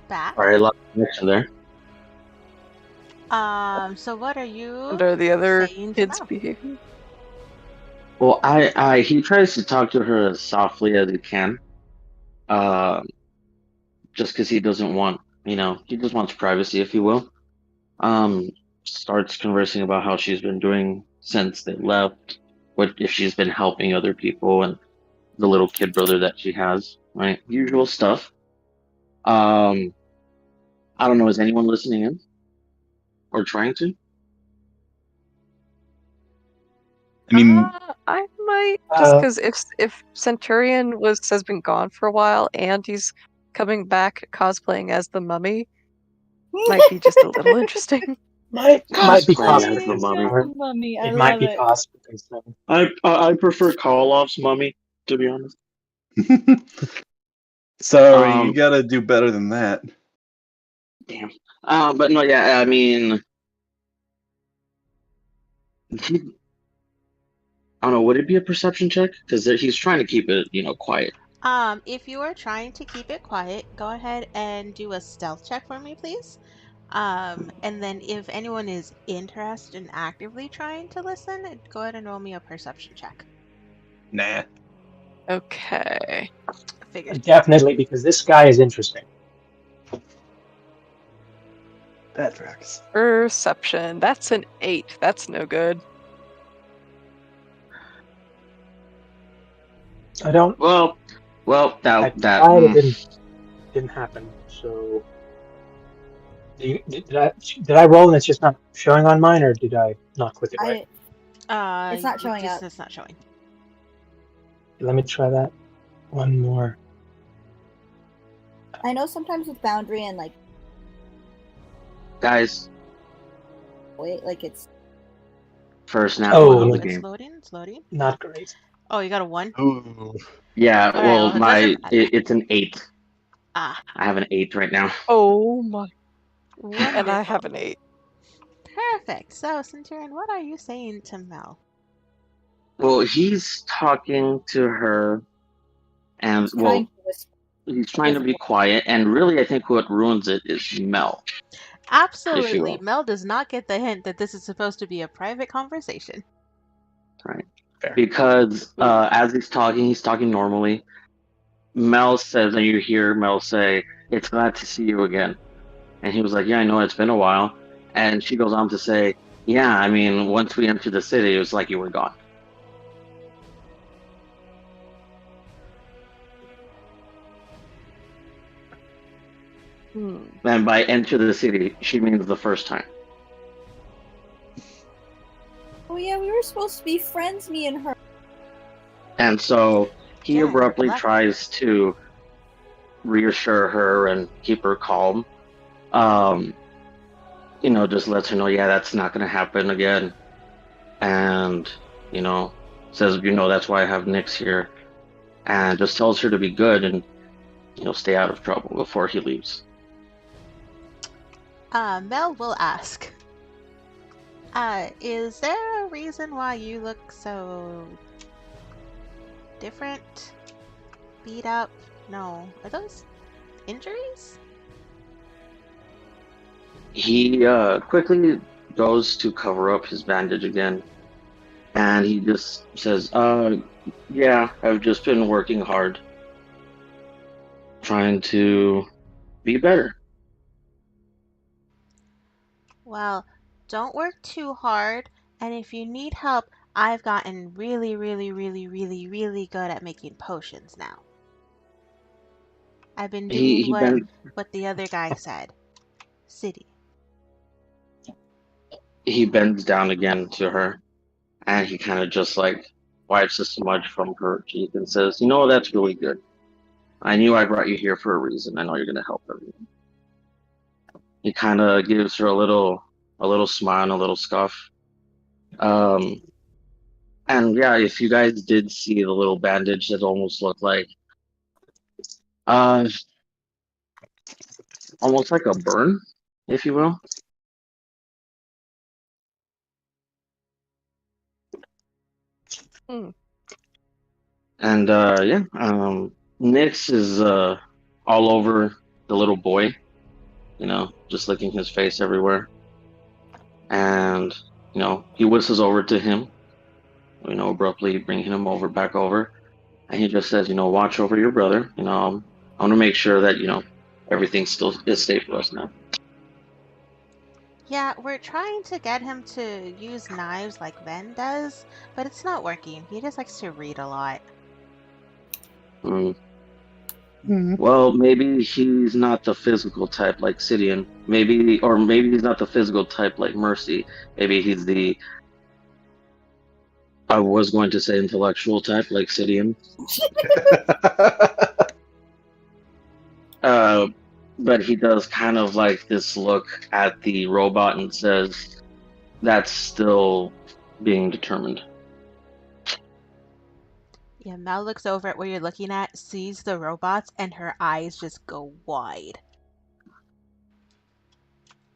Back. Sorry, I lost connection there. So what are you And are the other saying to kids Mel? behaving? Well, he tries to talk to her as softly as he can. Just because he doesn't want, he just wants privacy, if you will. Um, Starts conversing about how she's been doing since they left, what if she's been helping other people, and the little kid brother that she has, right? Usual stuff. I don't know, is anyone listening in or trying to? I mean, I might just Uh, because if Centurion has been gone for a while and he's coming back cosplaying as the mummy, might be just a little interesting. might be Cosplay cost as the because mummy. Mummy, I it might love be it. cost because I prefer Karloff's mummy, to be honest. sorry, you Um, gotta do better than that. Damn. But no, yeah, I mean, I don't know. Would it be a perception check? Because he's trying to keep it, quiet. If you are trying to keep it quiet, go ahead and do a stealth check for me, please. And then if anyone is interested in actively trying to listen, go ahead and roll me a perception check. Nah. Okay. Figured. definitely because this guy is interesting. That tracks. Perception. That's an 8. That's no good. I don't. Well, I that. tried. It didn't happen. So did I roll and it's just not showing on mine, or did I not click it right? It's not showing up. It's not showing. Let me try that one more. I know sometimes with Boundary and like Guys, wait, like it's first nat Oh, one of no. the It's game. loading. It's loading. Not great. Oh, you got a 1? Ooh. Yeah, All right, well, well, it doesn't matter. it's an 8. Ah, I have an 8 right now. Oh my. wonderful. And I have an 8. Perfect. So, Centurion, what are you saying to Mel? Well, he's talking to her, and trying to whisper. he's trying to be quiet, and really, I think what ruins it is Mel, if you Absolutely. will. Mel does not get the hint that this is supposed to be a private conversation. Right? Fair. Because as he's talking normally. Mel says, and you hear Mel say, "It's glad to see you again." And he was like, "Yeah, I know, it's been a while." And she goes on to say, "Yeah, I mean, once we entered the city, it was like you were gone." And by enter the city, she means the first time. Oh yeah, we were supposed to be friends, me and her. And so he Yeah, abruptly left. tries to reassure her and keep her calm. Just lets her know, yeah, that's not going to happen again. And, says, that's why I have Nyx here. And just tells her to be good and, stay out of trouble before he leaves. Mel will ask, is there a reason why you look so different? Beat up? No. Are those injuries? He quickly goes to cover up his bandage again. And he just says, yeah, I've just been working hard. Trying to be better. Well, don't work too hard, and if you need help, I've gotten really, really, really, really, really good at making potions now. I've been doing He bends what the other guy said. city. He bends down again to her, and he kind of just like wipes the smudge from her cheek and says, "You know, that's really good. I knew I brought you here for a reason. I know you're gonna help everyone." He kind of gives her a little smile and a little scoff. Um, and yeah, if you guys did see the little bandage that almost looked uh, almost like a burn, if you will. Hmm. And yeah, Nyx is all over the little boy, just licking his face everywhere. And he whistles over to him, abruptly bringing him back over, and he just says, watch over your brother. I want to make sure that everything still is safe for us now. Yeah, we're trying to get him to use knives like Ven does, but it's not working. He just likes to read a lot. Mm. Well, maybe he's not the physical type like Sidian. Maybe he's not the physical type like Mercy. Maybe he's I was going to say intellectual type like Sidian. But he does kind of like this look at the robot and says, "That's still being determined." Yeah, Mel looks over at where you're looking at, sees the robots, and her eyes just go wide.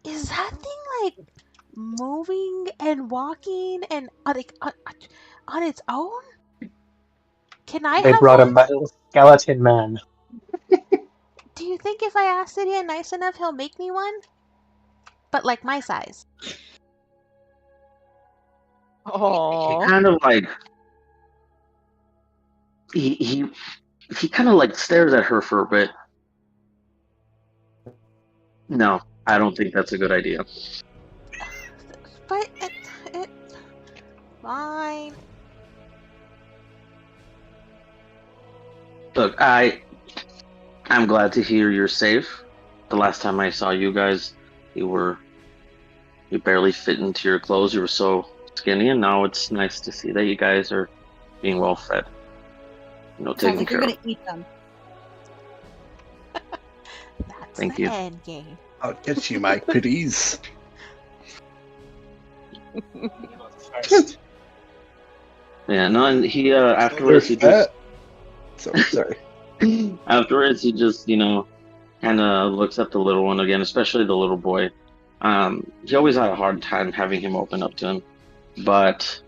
Is that thing like moving and walking and like on its own? Can I They have brought a one? metal skeleton man. Do you think if I ask Sidian nice enough, he'll make me one? But like my size. He Oh. kind of like he kind of like stares at her for a bit. No, I don't think that's a good idea. But it fine. Look, I'm glad to hear you're safe. The last time I saw you guys, you barely fit into your clothes. You were so skinny, and now it's nice to see that you guys are being well fed. Sounds Taken like care you're of. gonna eat them. That's Thank the you. end game. I'll get you, my pretties. First. Yeah, no, and he They're afterwards he fat. So sorry. afterwards he just kind of looks at the little one again, especially the little boy. He always had a hard time having him open up to him, but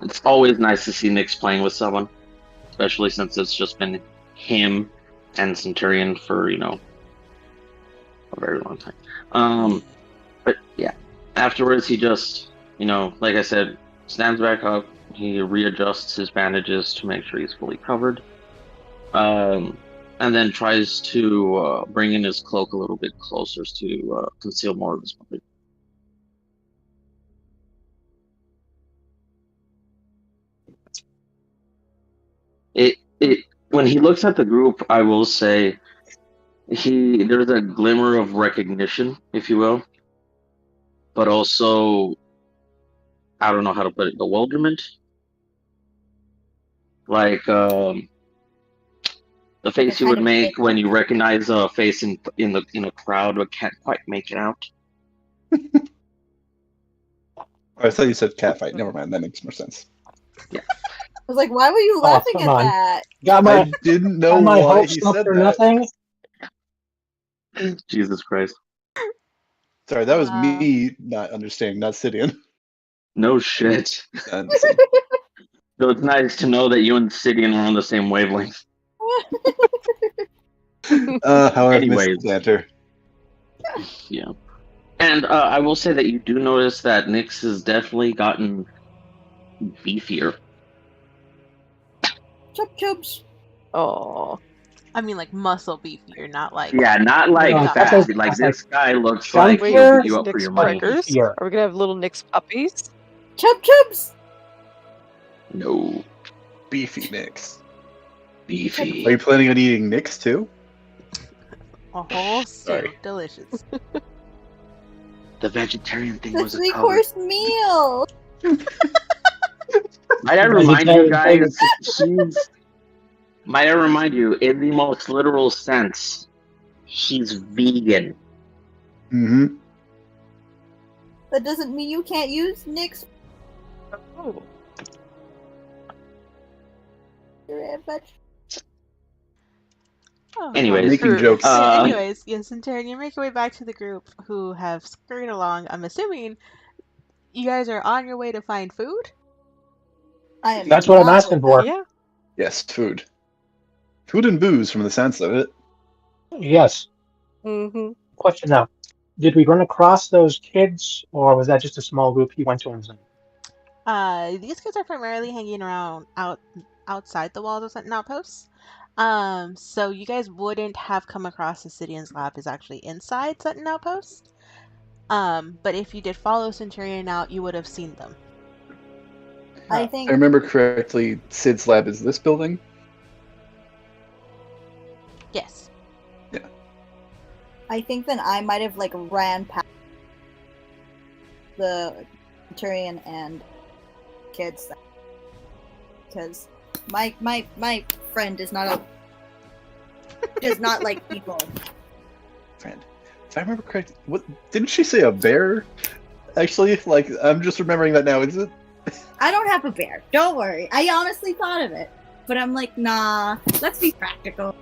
it's always nice to see Nyx playing with someone, especially since it's just been him and Centurion for a very long time. But yeah, afterwards he just like I said, stands back up. He readjusts his bandages to make sure he's fully covered. And then tries to bring in his cloak a little bit closer to conceal more of his body. When he looks at the group, I will say there's a glimmer of recognition, if you will, but also I don't know how to put it, bewilderment. Like the face you would make when you recognize a face in a crowd but can't quite make it out. I thought you said catfight. Never mind. That makes more sense. I was like, why were you laughing at come on. that? I didn't know got my why hopes he up said for that. nothing. Jesus Christ. Sorry, that was me not understanding, not Sidian. No shit. So it's nice to know that you and Sidian are on the same wavelength. How I've Anyways. missed banter. Yeah. And I will say that you do notice that Nyx has definitely gotten beefier. Chub chubs. Oh. I mean, like muscle beefier, not like. Yeah, not like No, fat. that's Like like this guy looks chunkier. like he'll beat you Is up for Nyx your money. burgers? Beefier. Are we gonna have little Nyx puppies? Chub chubs. No. Beefy Nyx. Beefy. Are you planning on eating Nyx too? A whole stew. Sorry. Delicious. The vegetarian thing The was a cover. 3-course meal. Might I remind you Vegetarian guys, might I remind you, in the most literal sense, she's vegan. Mm-hmm. That doesn't mean you can't use Nick's. Oh. Oh, Anyways, Making jokes. anyways, yes, Centurion, you make your way back to the group who have scurried along. I'm assuming you guys are on your way to find food? I am That's what I'm not asking with for. Yeah. Yes, food. Food and booze, from the sense of it. Yes. Mm-hmm. Question now. Did we run across those kids, or was that just a small group he went to on his own? These kids are primarily hanging around outside the walls of Sentinel Outposts. So you guys wouldn't have come across the Sidian's lab is actually inside Sentinel Outpost. But if you did follow Centurion out, you would have seen them. I If think I remember correctly, Sid's lab is this building? Yes. I think then I might have like ran past the Centurion and kids because my friend is not does not like people. Friend. If I remember correctly, what didn't she say a bear? Actually, like I'm just remembering that now. Is it? I don't have a bear. Don't worry. I honestly thought of it, but I'm like, nah. Let's be practical.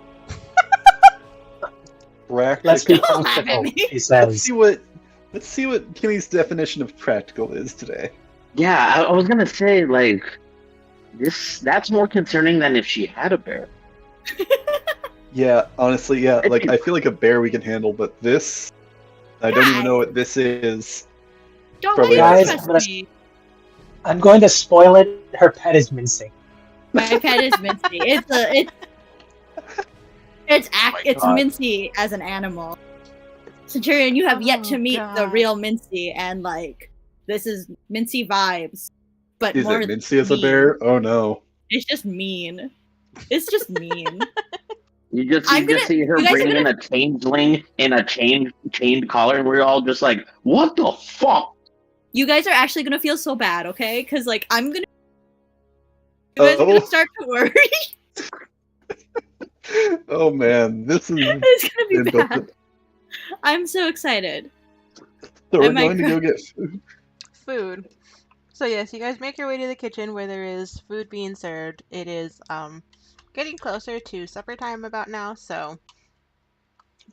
Let's be Don't laugh at practical, me. he says. Let's see what Kimmy's definition of practical is today. Yeah, I was gonna say, like, that's more concerning than if she had a bear. Yeah, honestly, yeah. Like I feel like a bear we can handle, but this, I don't even know what this is. Don't Probably let Guys, you trust me. I'm going to spoil it. Her pet is mincing. My pet is Mincy. It's God. Mincy as an animal. Centurion, you have yet to Oh, meet the God. real Mincy, and like this is Mincy vibes, but Is more it Mincy as a mean. bear? Oh no. It's just mean. It's just mean. You just I'm gonna- see her you guys are bringing in gonna- a changeling in a chained collar, and we're all just like, "What the fuck?" You guys are actually gonna feel so bad, okay? Because like I'm gonna. You guys are Oh. gonna start to worry. Oh man, this is. It's gonna be inbuilt- bad. I'm so excited. So we're I might going to cry. go get food. Food. So yes, you guys make your way to the kitchen where there is food being served. It is getting closer to supper time about now, so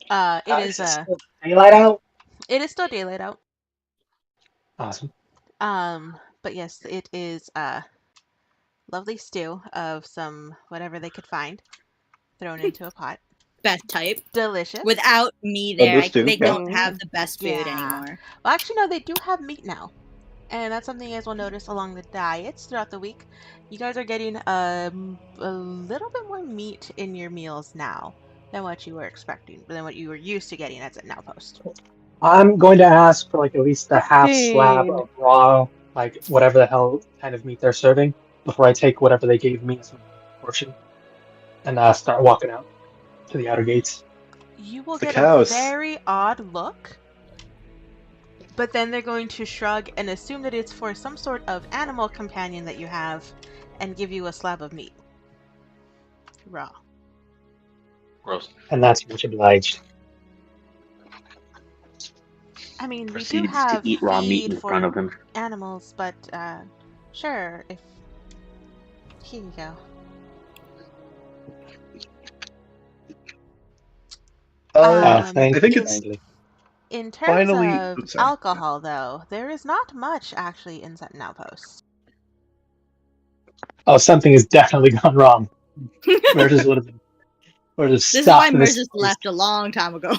it is still daylight out? it is still daylight out. Awesome. But yes, it is lovely stew of some whatever they could find thrown into a pot. Best type. Delicious. Without me there, this too, they yeah. don't have the best food Yeah. anymore. Well, actually, no, they do have meat now. And that's something you guys will notice along the diets throughout the week. You guys are getting a little bit more meat in your meals now than what you were expecting, than what you were used to getting at Now Post. I'm going to ask for like at least a half slab 15. of raw, like whatever the hell kind of meat they're serving, before I take whatever they gave me as a portion and start walking out to the outer gates. You will The get cows. a very odd look, but then they're going to shrug and assume that it's for some sort of animal companion that you have and give you a slab of meat. Raw. Gross. And that's much obliged. I mean, we do Proceeds have to eat raw meat feed in for front of him. animals, but sure, if... Here you go. Thank I think you it's kindly. In terms finally. of Oops, sorry. alcohol, though, there is not much actually in Sentinel Outpost. Oh, something has definitely gone wrong. Merges would have been. This is why Merz just left a long time ago.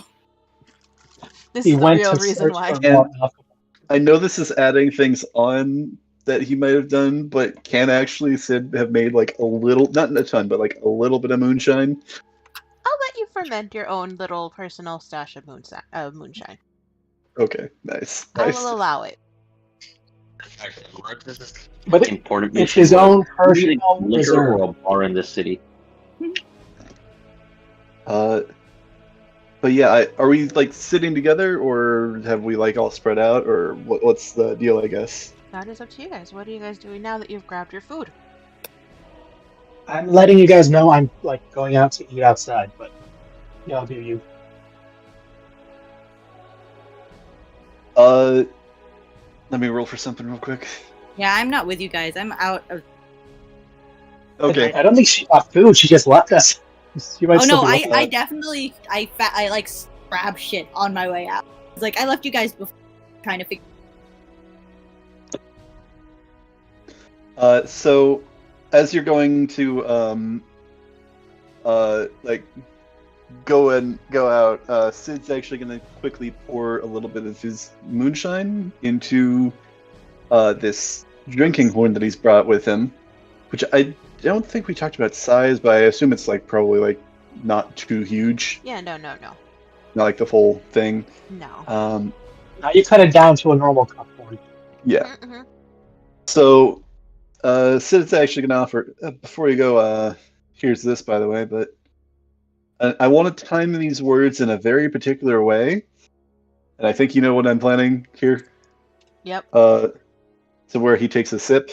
This He is the went real to reason search why. for more alcohol. I know this is adding things on that he might have done, but can actually Sid have made like a little, not a ton, but like a little bit of moonshine? I'll let you ferment your own little personal stash of moonshine. Okay, nice. I Nice. will allow it. But Important it's mission his was, own we need personal a liquor reserve. or a bar in this city. But but yeah, are we like sitting together, or have we like all spread out, or what's the deal? I guess. That is up to you guys. What are you guys doing now that you've grabbed your food? I'm letting you guys know I'm like going out to eat outside, but y'all do you. Let me roll for something real quick. Yeah, I'm not with you guys. I'm out of. Okay. I don't think she got food. She just left us. She might Oh still no, be looking. I definitely I like grab shit on my way out. It's like I left you guys before trying to figure. So as you're going to like go out, Sid's actually going to quickly pour a little bit of his moonshine into this drinking horn that he's brought with him, which I don't think we talked about size, but I assume it's like probably like not too huge. Yeah, no. Not like the full thing. No. Now you cut it down to a normal cup horn. Yeah. Mm-hmm. So Sid's actually going to offer, before you go, here's this, by the way, but I want to time these words in a very particular way, and I think you know what I'm planning here. Yep. To where he takes a sip,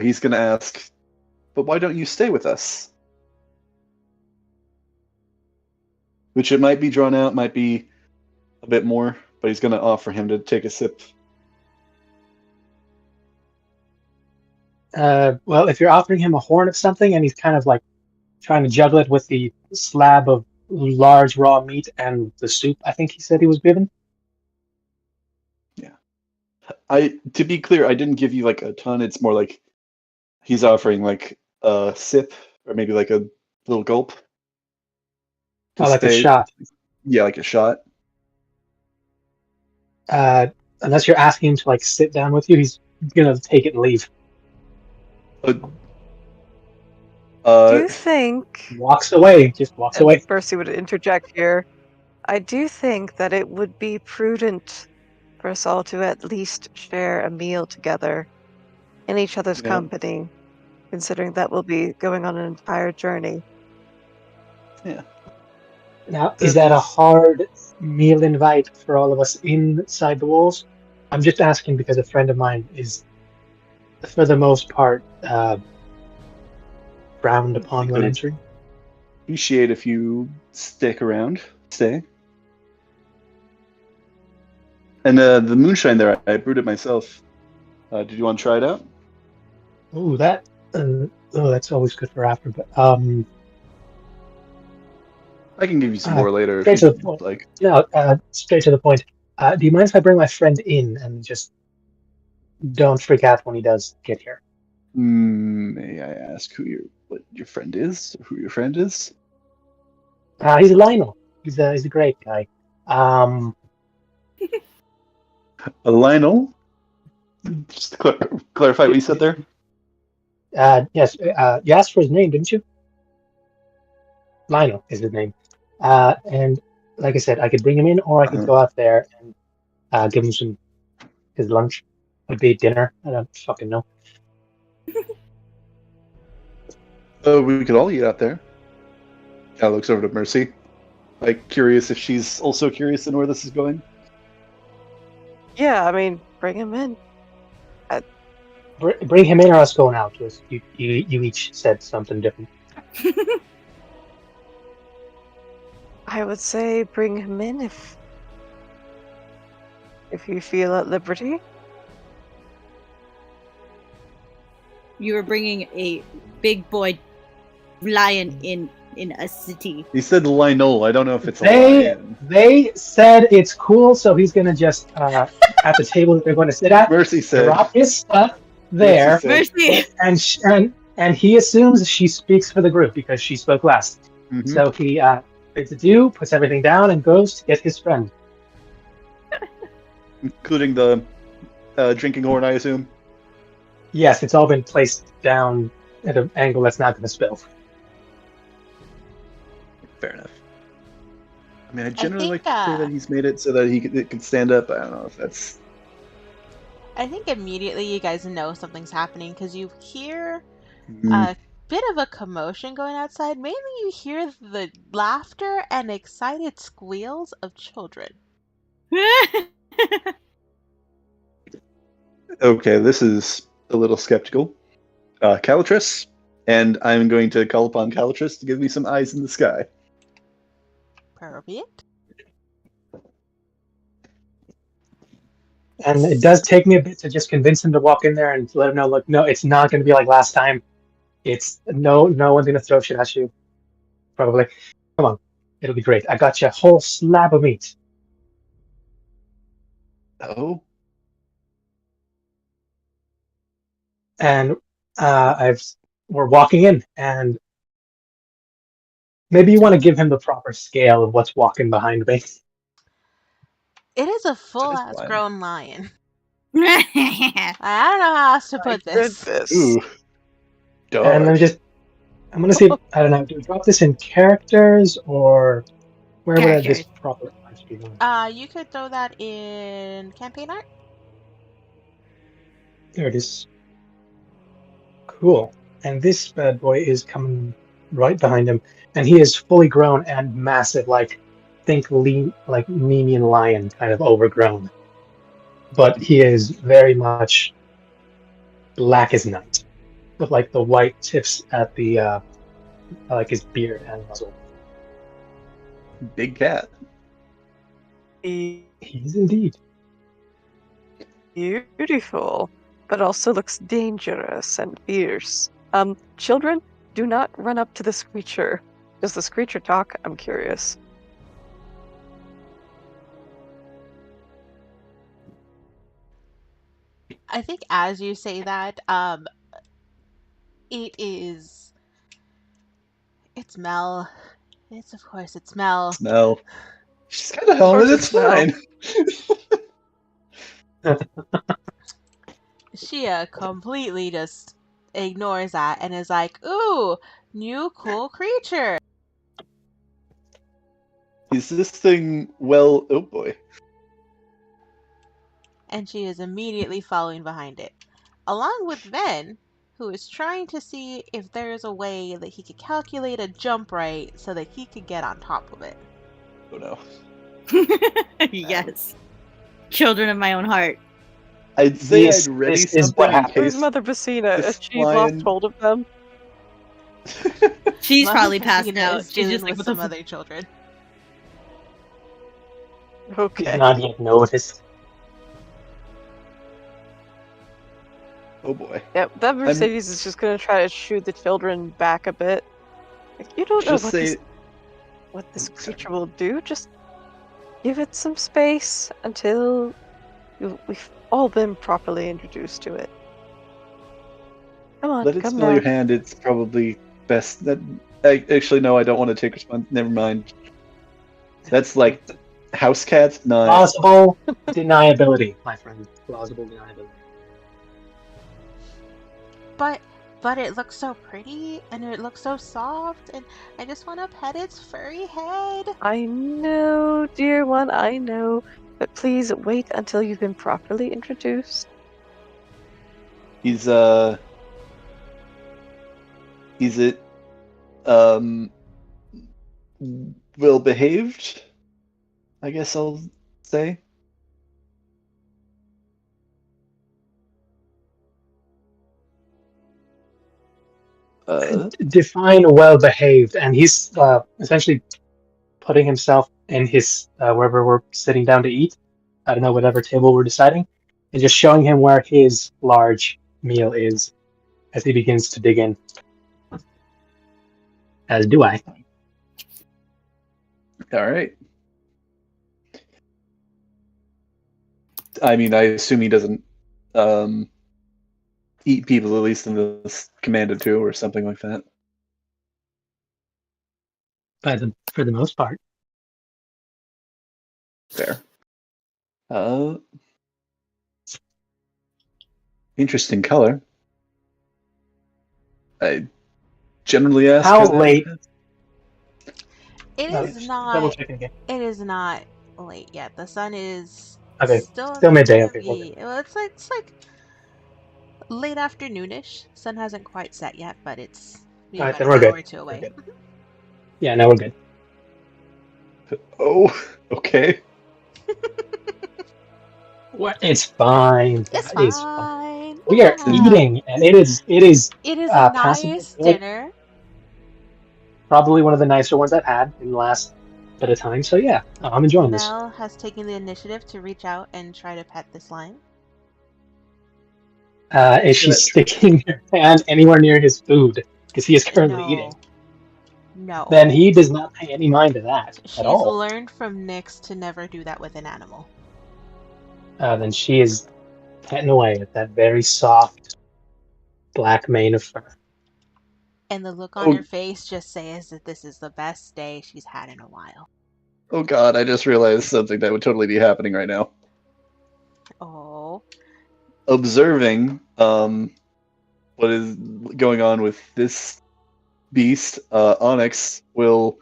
he's going to ask, but why don't you stay with us? Which it might be drawn out, might be a bit more, but he's going to offer him to take a sip. Well, if you're offering him a horn of something and he's kind of like trying to juggle it with the slab of large raw meat and the soup, I think he said he was given. Yeah. To be clear, I didn't give you like a ton. It's more like he's offering like a sip or maybe like a little gulp. Oh, like a shot. Yeah, like a shot. Unless you're asking him to like sit down with you, he's gonna take it and leave. Do you think Walks away, just walks away. Percy would interject here. I do think that it would be prudent for us all to at least share a meal together in each other's company, considering that we'll be going on an entire journey. Yeah. Now, is that a hard meal invite for all of us inside the walls? I'm just asking because a friend of mine is, for the most part, frowned upon when entering. Appreciate if you stay. And the moonshine there, I brewed it myself. Did you want to try it out? Oh, that's always good for after. But I can give you some more later. Straight to the point. Like. No, straight to the point. Do you mind if I bring my friend in and just don't freak out when he does get here? May I ask what your friend is? Or who your friend is? He's Lionel. He's a great guy. Lionel? Just to clarify what you said there? Yes. You asked for his name, didn't you? Lionel is his name. And like I said, I could bring him in, or I could go out there and give him his lunch. Would be dinner. I don't fucking know. We could all eat out there. Cal looks over to Mercy, like curious if she's also curious in where this is going. Yeah, I mean, bring him in. Bring him in, or us going out. Because you each said something different. I would say bring him in if you feel at liberty. You were bringing a big boy lion in a city. He said Lionel. I don't know if it's a lion. They said it's cool, so he's gonna just at the table that they're going to sit at. Mercy said. Drop his stuff there. Mercy. And he assumes she speaks for the group because she spoke last. Mm-hmm. So he bids adieu, puts everything down, and goes to get his friend. Including the drinking horn, I assume? Yes, it's all been placed down at an angle that's not going to spill. Fair enough. I mean, I generally like think, to say that he's made it so that it can stand up. I don't know if that's... I think immediately you guys know something's happening because you hear bit of a commotion going outside. Mainly you hear the laughter and excited squeals of children. Okay, this is a little skeptical. Calatrus, and I'm going to call upon Calatrus to give me some eyes in the sky. Perfect. And it does take me a bit to just convince him to walk in there and let him know, look, no, it's not going to be like last time. It's no one's going to throw shit at you. Probably. Come on. It'll be great. I got you a whole slab of meat. Oh, And we're walking in, and maybe you want to give him the proper scale of what's walking behind me. It is a Nice full-ass lion. grown lion. I don't know how else to put this. Goodness. Ooh, And dodge. I'm going to see, I don't know, do we drop this in characters, or where would this Characters. proper art be going? You could throw that in campaign art. There it is. Cool. And this bad boy is coming right behind him, and he is fully grown and massive, like, think lean, like Nemean lion, kind of overgrown. But he is very much black as night, with like the white tips at the like his beard and muzzle. Big cat. He is indeed. Beautiful, but also looks dangerous and fierce. Children, do not run up to this creature. Does this creature talk? I'm curious. I think as you say that, it's Mel. Of course it's Mel. Smell. She's kind of helmet. course It's it's Mel. fine. She completely just ignores that and is like, ooh, new cool creature. Is this thing well? Oh boy. And she is immediately following behind it, along with Ven, who is trying to see if there's a way that he could calculate a jump right so that he could get on top of it. Oh no. Yes. Children of my own heart. I'd say This- I'd ready this is something what in happens. Where's case. Mother Basina? this Has she lost lion- hold of them? She's Mother probably passed Christina out. is She's dealing just like, with what the some other children. Okay. Not yet noticed. Oh boy. Yeah, that Mercedes is just gonna try to shoo the children back a bit. Like, you don't know Just what say. this Sorry. creature will do. Just give it some space until we've all been properly introduced to it. Come on, Let it come smell now. your hand. It's probably best. That actually no, I don't want to take response. Never mind. That's like house cats. Not. Plausible deniability, my friend. Plausible deniability. But it looks so pretty and it looks so soft and I just want to pet its furry head. I know, dear one, I know. But please wait until you've been properly introduced. He's it well behaved? I guess I'll say. Define well behaved, and he's essentially putting himself in his wherever we're sitting down to eat. I don't know, whatever table we're deciding, and just showing him where his large meal is as he begins to dig in. As do I. All right. I mean, I assume he doesn't eat people, at least in this commanded to, or something like that. For the most part. Fair. Interesting color. I generally ask How her that. late? It No, is double not. checking again. It is not late yet. The sun is Okay, still midday. Okay, Well, it's like late afternoonish. Sun hasn't quite set yet, but it's Be All right, about then an we're good. hour or two We're away. good. Yeah, no, we're good. Oh, okay. What? It's fine. It's That is fine. fine. We are Yeah. eating, and it is It is a passable nice good. dinner. Probably one of the nicer ones I've had in the last bit of time. So yeah, I'm enjoying this. Mel has taken the initiative to reach out and try to pet this lion. Is she sticking her hand anywhere near his food? Because he is currently eating. No. Then he does not pay any mind to that She's at all. learned from Nyx to never do that with an animal. Then she is petting away at that very soft black mane of fur. And the look on her face just says that this is the best day she's had in a while. Oh god, I just realized something that would totally be happening right now. Oh. Observing what is going on with this beast, Onyx will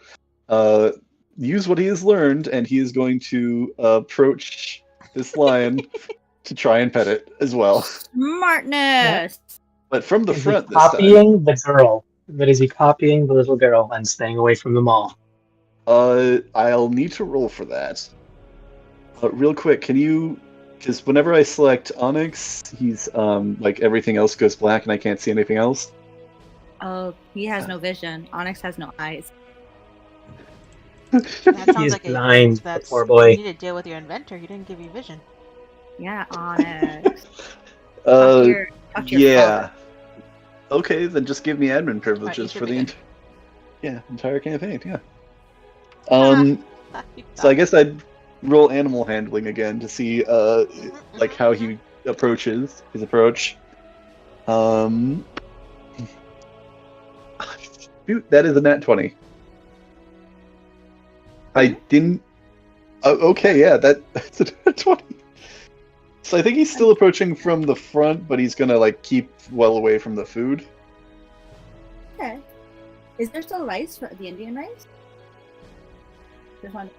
use what he has learned, and he is going to approach this lion to try and pet it as well. Smartness! But from the Is front he this time. copying the girl? But is he copying the little girl and staying away from them all? I'll need to roll for that. Real quick, can you... Because whenever I select Onyx, he's, like, everything else goes black and I can't see anything else. Oh, he has no vision. Onyx has no eyes. That He sounds is like blind, the that's poor boy. You need to deal with your inventor. He didn't give you vision. Yeah, Onyx. Fuck your yeah. Okay, then just give me admin privileges should for be the entire campaign, yeah. Ah, So I guess I'd roll animal handling again to see like how he approaches his approach. Shoot, that is a nat 20. I didn't. Okay, yeah, that's a nat 20. So I think he's still approaching from the front, but he's gonna like keep well away from the food. Okay. Is there still rice for the Indian rice? Just one.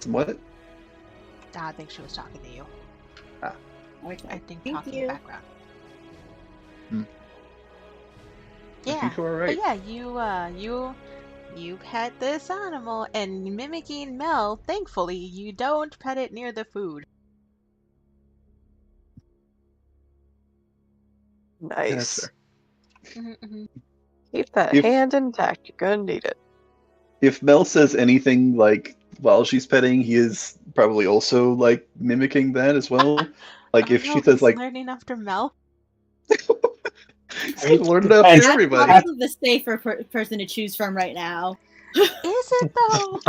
What? I think she was talking to you. Okay. I think Thank talking you. in the background. I Yeah, think you are right. but yeah, you pet this animal, and mimicking Mel, thankfully, you don't pet it near the food. Yeah, that's Nice. fair. Keep that If- hand intact. You're gonna need it. If Mel says anything like while she's petting, he is probably also like mimicking that as well. Like if she says like learning after Mel. he's learning depends. after That's everybody. probably the safer person to choose from right now. Is it though?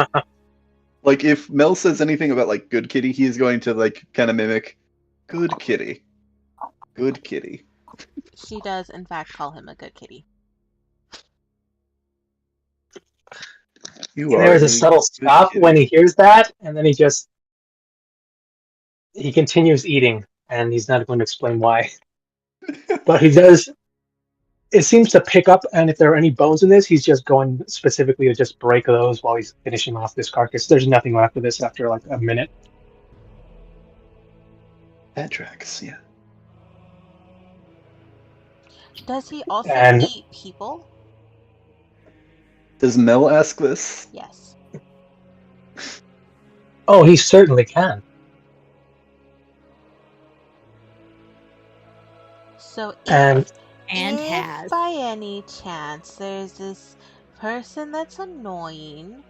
Like if Mel says anything about like good kitty, he is going to like kind of mimic good kitty. Good kitty. She does, in fact, call him a good kitty. You are There is a subtle good stop kitty. when he hears that, and then he continues eating, and he's not going to explain why. But he does. It seems to pick up, and if there are any bones in this, he's just going specifically to just break those while he's finishing off this carcass. There's nothing left of this after like a minute. That tracks, yeah. Does he also And- eat people? Does Mel ask this? Yes. Oh, he certainly can. So And if has. by any chance there's this person that's annoying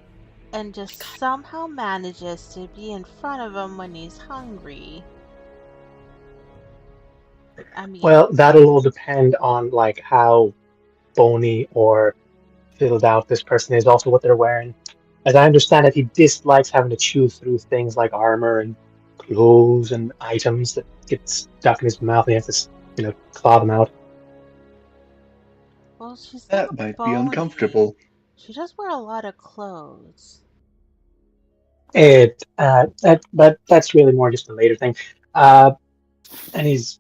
and just somehow manages to be in front of him when he's hungry. I mean, well, that'll all depend on like how bony or filled out this person is, also what they're wearing. As I understand it, he dislikes having to chew through things like armor and clothes and items that get stuck in his mouth. And he has to, claw them out. well, she's That not might be bony. uncomfortable. She does wear a lot of clothes. But that's really more just a later thing. And he's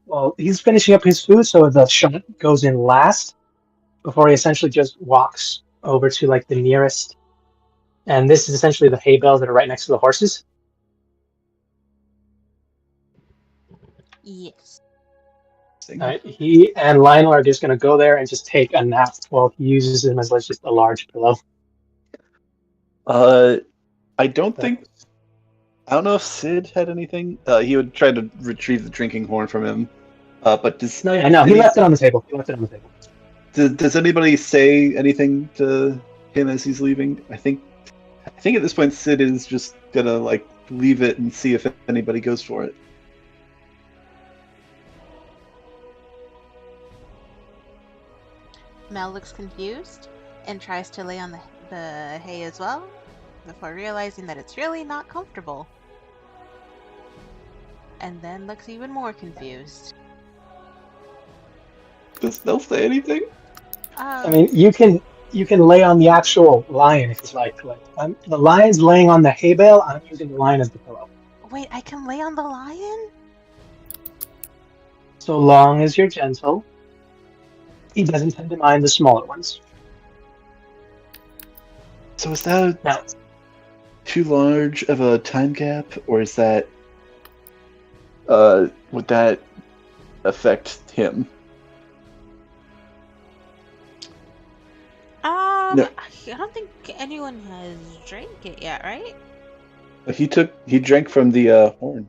finishing up his food, so the shot goes in last before he essentially just walks over to like the nearest. And this is essentially the hay bales that are right next to the horses. Yes. He and Lionel are just going to go there and just take a nap while he uses him as like just a large pillow. I don't know if Sid had anything. He would try to retrieve the drinking horn from him. But does No, he left it on the table. Does anybody say anything to him as he's leaving? I think at this point Sid is just gonna like leave it and see if anybody goes for it. Mel looks confused and tries to lay on the hay as well, before realizing that it's really not comfortable. And then looks even more confused. Does Mel say anything? I mean, you can lay on the actual lion if you like. The lion's laying on the hay bale. I'm using the lion as the pillow. Wait, I can lay on the lion? So long as you're gentle, he doesn't tend to mind the smaller ones. So is that too large of a time gap, or is that would that affect him? No. I don't think anyone has drank it yet, right? He drank from the horn.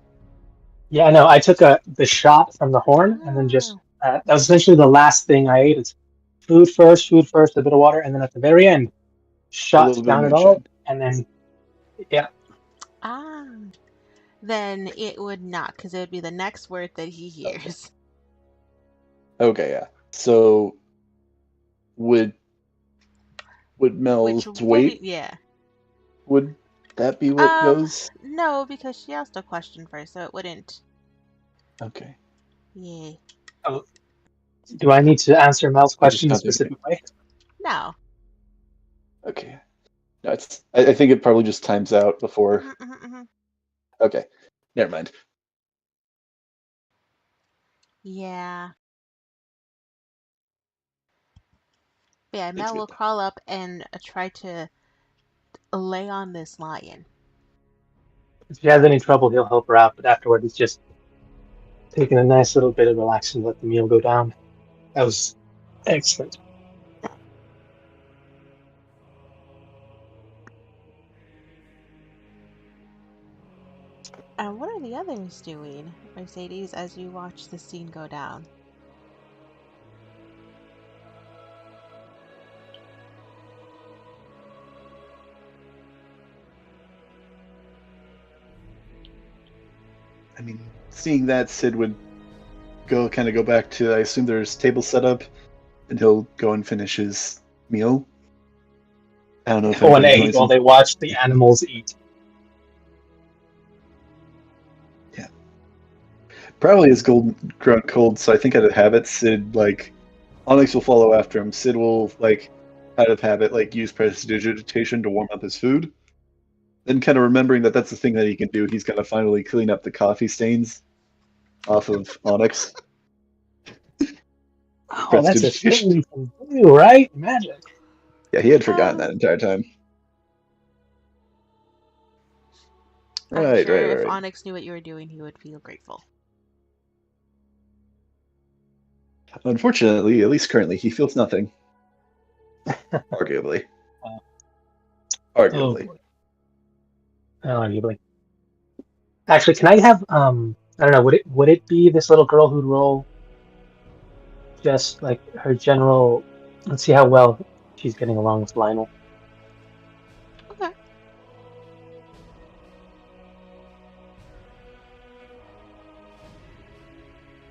Yeah, no, I took the shot from the horn, and then just that was essentially the last thing I ate. It's food first, a bit of water, and then at the very end, shots down it all, and then then it would not, because it would be the next word that he hears. Okay, yeah. So would Mel's weight? Yeah. Would that be what goes? No, because she asked a question first, so it wouldn't. Okay. Yeah. Oh, do I need to answer Mel's question in a specific way? No. Okay. No, I think it probably just times out before. Okay. Never mind. Yeah. But yeah, Mel will crawl up and try to lay on this lion. If she has any trouble, he'll help her out, but afterward, it's just taking a nice little bit of relax and let the meal go down. That was excellent. And what are the others doing, Mercedes, as you watch the scene go down? I mean, seeing that, Sid would go back to, I assume there's table set up, and he'll go and finish his meal. I don't know if everyone ate while they watched the animals eat. Yeah. Probably is grown cold, so I think out of habit, Sid, Onyx will follow after him. Sid will, out of habit, use prestidigitation to warm up his food. Then kind of remembering that that's the thing that he can do, he's got to finally clean up the coffee stains off of Onyx. Oh, that's a thing we can do, right? Magic. Yeah, he had forgotten that entire time. I'm sure if Onyx knew what you were doing, he would feel grateful. Unfortunately, at least currently, he feels nothing. Arguably. Arguably. Arguably. Actually, can I have I don't know, would it be this little girl who'd roll just like her general, let's see how well she's getting along with Lionel. Okay.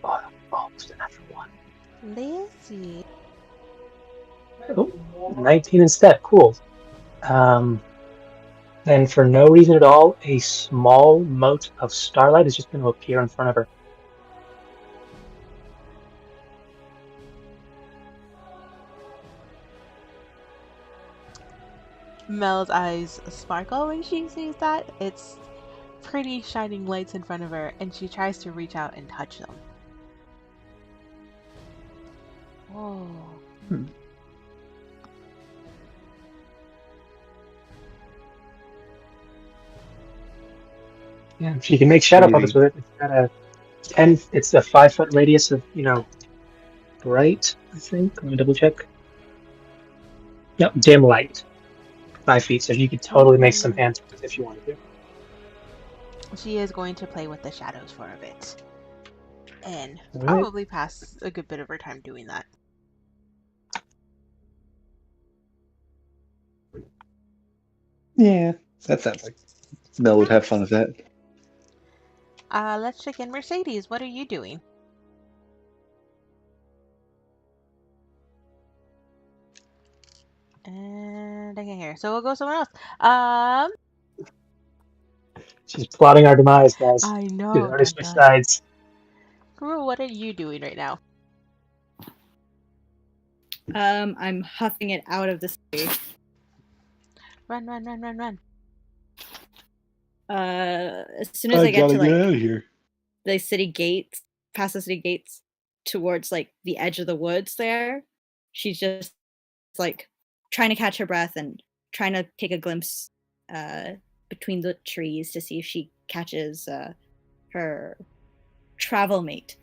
Oh, almost a natural one. Lazy. Oh, 19 instead, cool. Then for no reason at all, a small mote of starlight is just going to appear in front of her. Mel's eyes sparkle when she sees that. It's pretty shining lights in front of her, and she tries to reach out and touch them. Whoa. Yeah, she can make shadow puppets with it. It's got a It's a 5-foot radius of, bright, I think. Let me double check. Yep, dim light. 5 feet, so you could totally make some hands with it if you wanted to. She is going to play with the shadows for a bit. And Right. probably pass a good bit of her time doing that. Yeah, that sounds like Mel would have fun with that. Let's check in. Mercedes, what are you doing? And I can't hear. So we'll go someone else. She's plotting our demise, guys. I She's know. already Dun, switched dun. sides. Gru, what are you doing right now? I'm huffing it out of the city. Run, run, run, run, run. As soon as I get gotta to like get out of here. the city gates, past the city gates, towards like the edge of the woods there, she's just like trying to catch her breath and trying to take a glimpse between the trees to see if she catches her travel mate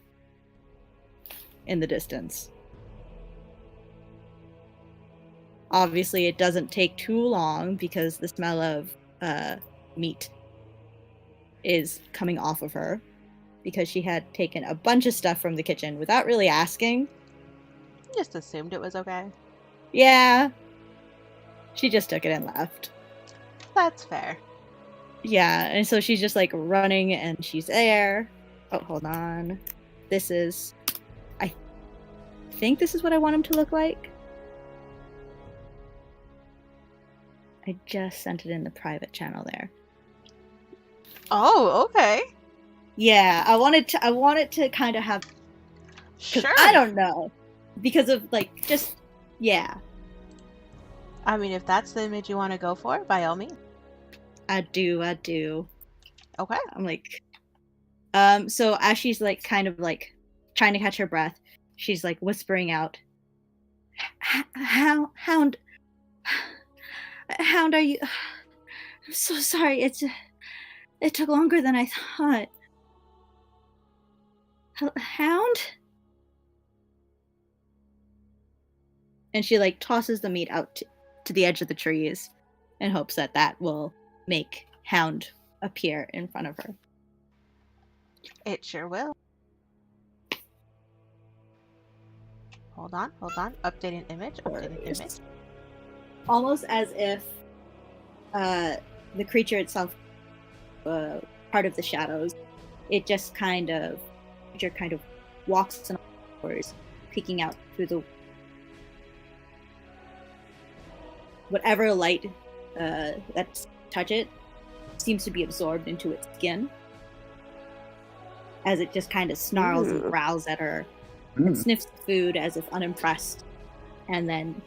in the distance. Obviously, it doesn't take too long because the smell of meat is coming off of her because she had taken a bunch of stuff from the kitchen without really asking. Just assumed it was okay. Yeah. She just took it and left. That's fair. Yeah, and so she's just like running and she's there. Oh, hold on. I think this is what I want him to look like. I just sent it in the private channel there. Oh, okay. Yeah, I want it to kind of have, because Sure. I don't know, because of like just yeah. I mean, if that's the image you want to go for, by all means. I do. Okay. I'm like, so as she's like kind of like trying to catch her breath, she's like whispering out, Hound, are you? I'm so sorry. It took longer than I thought. Hound? And she like tosses the meat out to the edge of the trees in hopes that that will make Hound appear in front of her. It sure will. Hold on. Updating image. Almost as if the creature itself, part of the shadows, it just kind of walks in forwards, peeking out through the whatever light that touch it seems to be absorbed into its skin, as it just kind of snarls and growls at her. It sniffs the food as if unimpressed, and then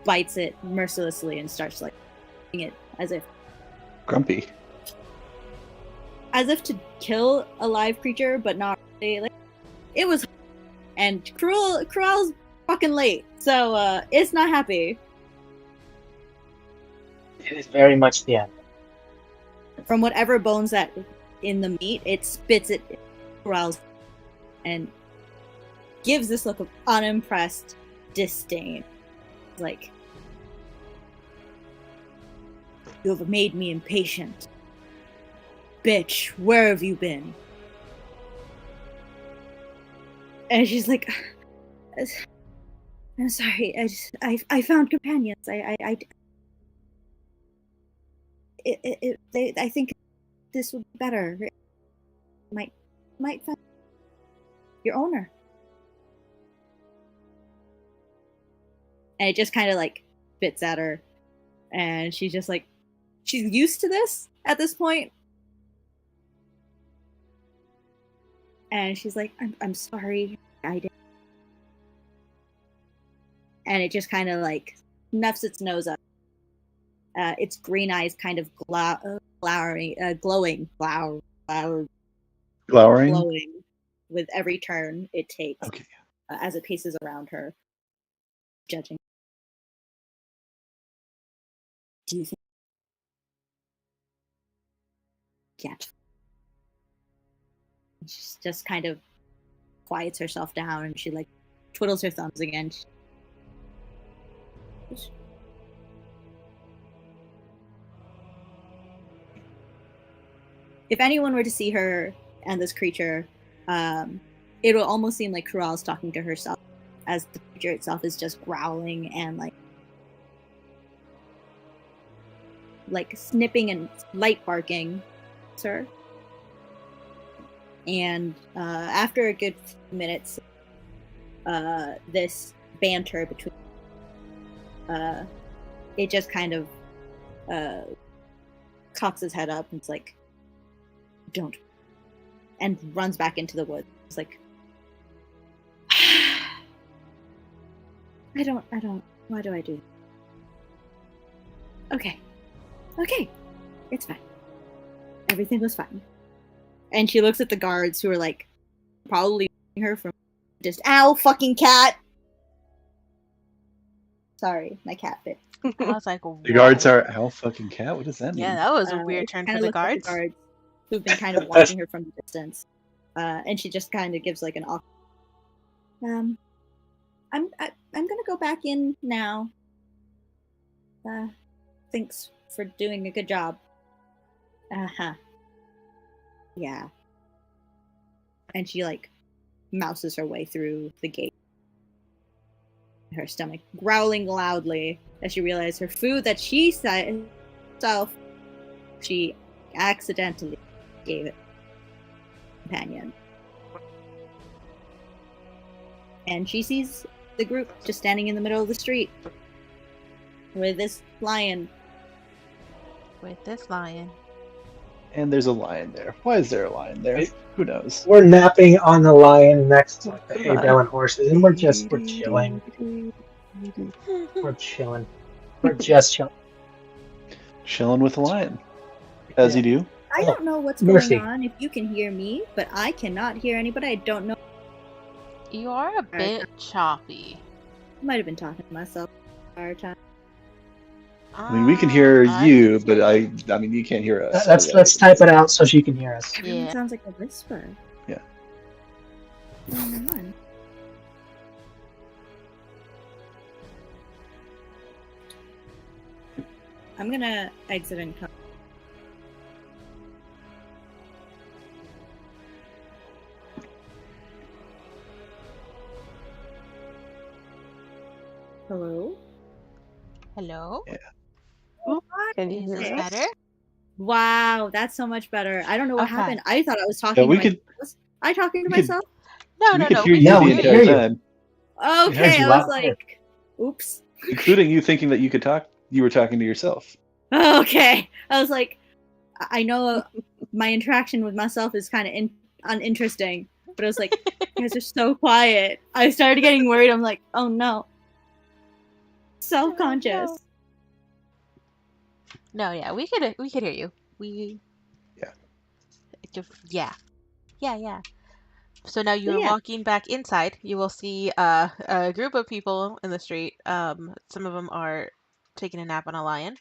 bites it mercilessly and starts like eating it as if Grumpy. as if to kill a live creature, but not really. Like it was, and Cruel's fucking late, so it's not happy. It is very much the end. From whatever bones that in the meat, it spits it, growls, and gives this look of unimpressed disdain. Like, you have made me impatient. Bitch, where have you been? And she's like, I'm sorry, I found companions. I think this would be better. Might find your owner. And it just kind of like spits at her, and she's just like, she's used to this at this point, and she's like, I'm sorry, I did. And it just kind of like snuffs its nose up. Its green eyes kind of glowing with every turn it takes. Okay. As it paces around her, judging. Do you think yet? She just kind of quiets herself down, and she like twiddles her thumbs again. If anyone were to see her and this creature, it will almost seem like Coral's talking to herself, as the creature itself is just growling and like snipping and light barking, sir. And after a good few minutes, this banter between, it just kind of cocks his head up and it's like, don't, and runs back into the woods. It's like, I don't, why do I do that? Okay, it's fine. Everything was fine. And she looks at the guards who are like, probably her from just, ow, fucking cat! Sorry, my cat bit. I was like, The guards are ow fucking cat? What does that mean? Yeah, that was a weird turn for the guards. Who've been kind of watching her from the distance. And she just kind of gives like an awkward, I'm gonna go back in now. Thanks for doing a good job. Uh-huh. Yeah. And she like mouses her way through the gate. Her stomach growling loudly as she realized her food that she said herself, she accidentally gave it to companion. And she sees the group just standing in the middle of the street with this lion. And there's a lion there. Why is there a lion there? Who knows? We're napping on the lion next to the hay bale and horses, and we're chilling. We're chilling. We're just chilling. Chilling with the lion. As you do. I don't know what's Mercy. going on if you can hear me, but I cannot hear anybody. I don't know. You are a bit choppy. I might have been talking to myself the entire time. I mean, we can hear you, but I mean, you can't hear us. Let's type it out so she can hear us. It sounds like a whisper. Yeah. What's going on? I'm gonna exit and come. Hello? Hello? Yeah. Can you Is hear this us? better? Wow, that's so much better. I don't know what Okay. happened. I thought I was talking to we myself. could- Was I talking to we could- myself? No, we no, could no. hear We you can the hear hear entire you. time, heard Okay, you I loud was and clear. like, oops. including you thinking that you could talk. You were talking to yourself. Okay. I was like, I know my interaction with myself is kind of uninteresting, but I was like, you guys are so quiet. I started getting worried. I'm like, oh no. Self-conscious. No, yeah, we could hear you. Yeah. So now you're yeah. walking back inside. You will see a group of people in the street. Some of them are taking a nap on a lion.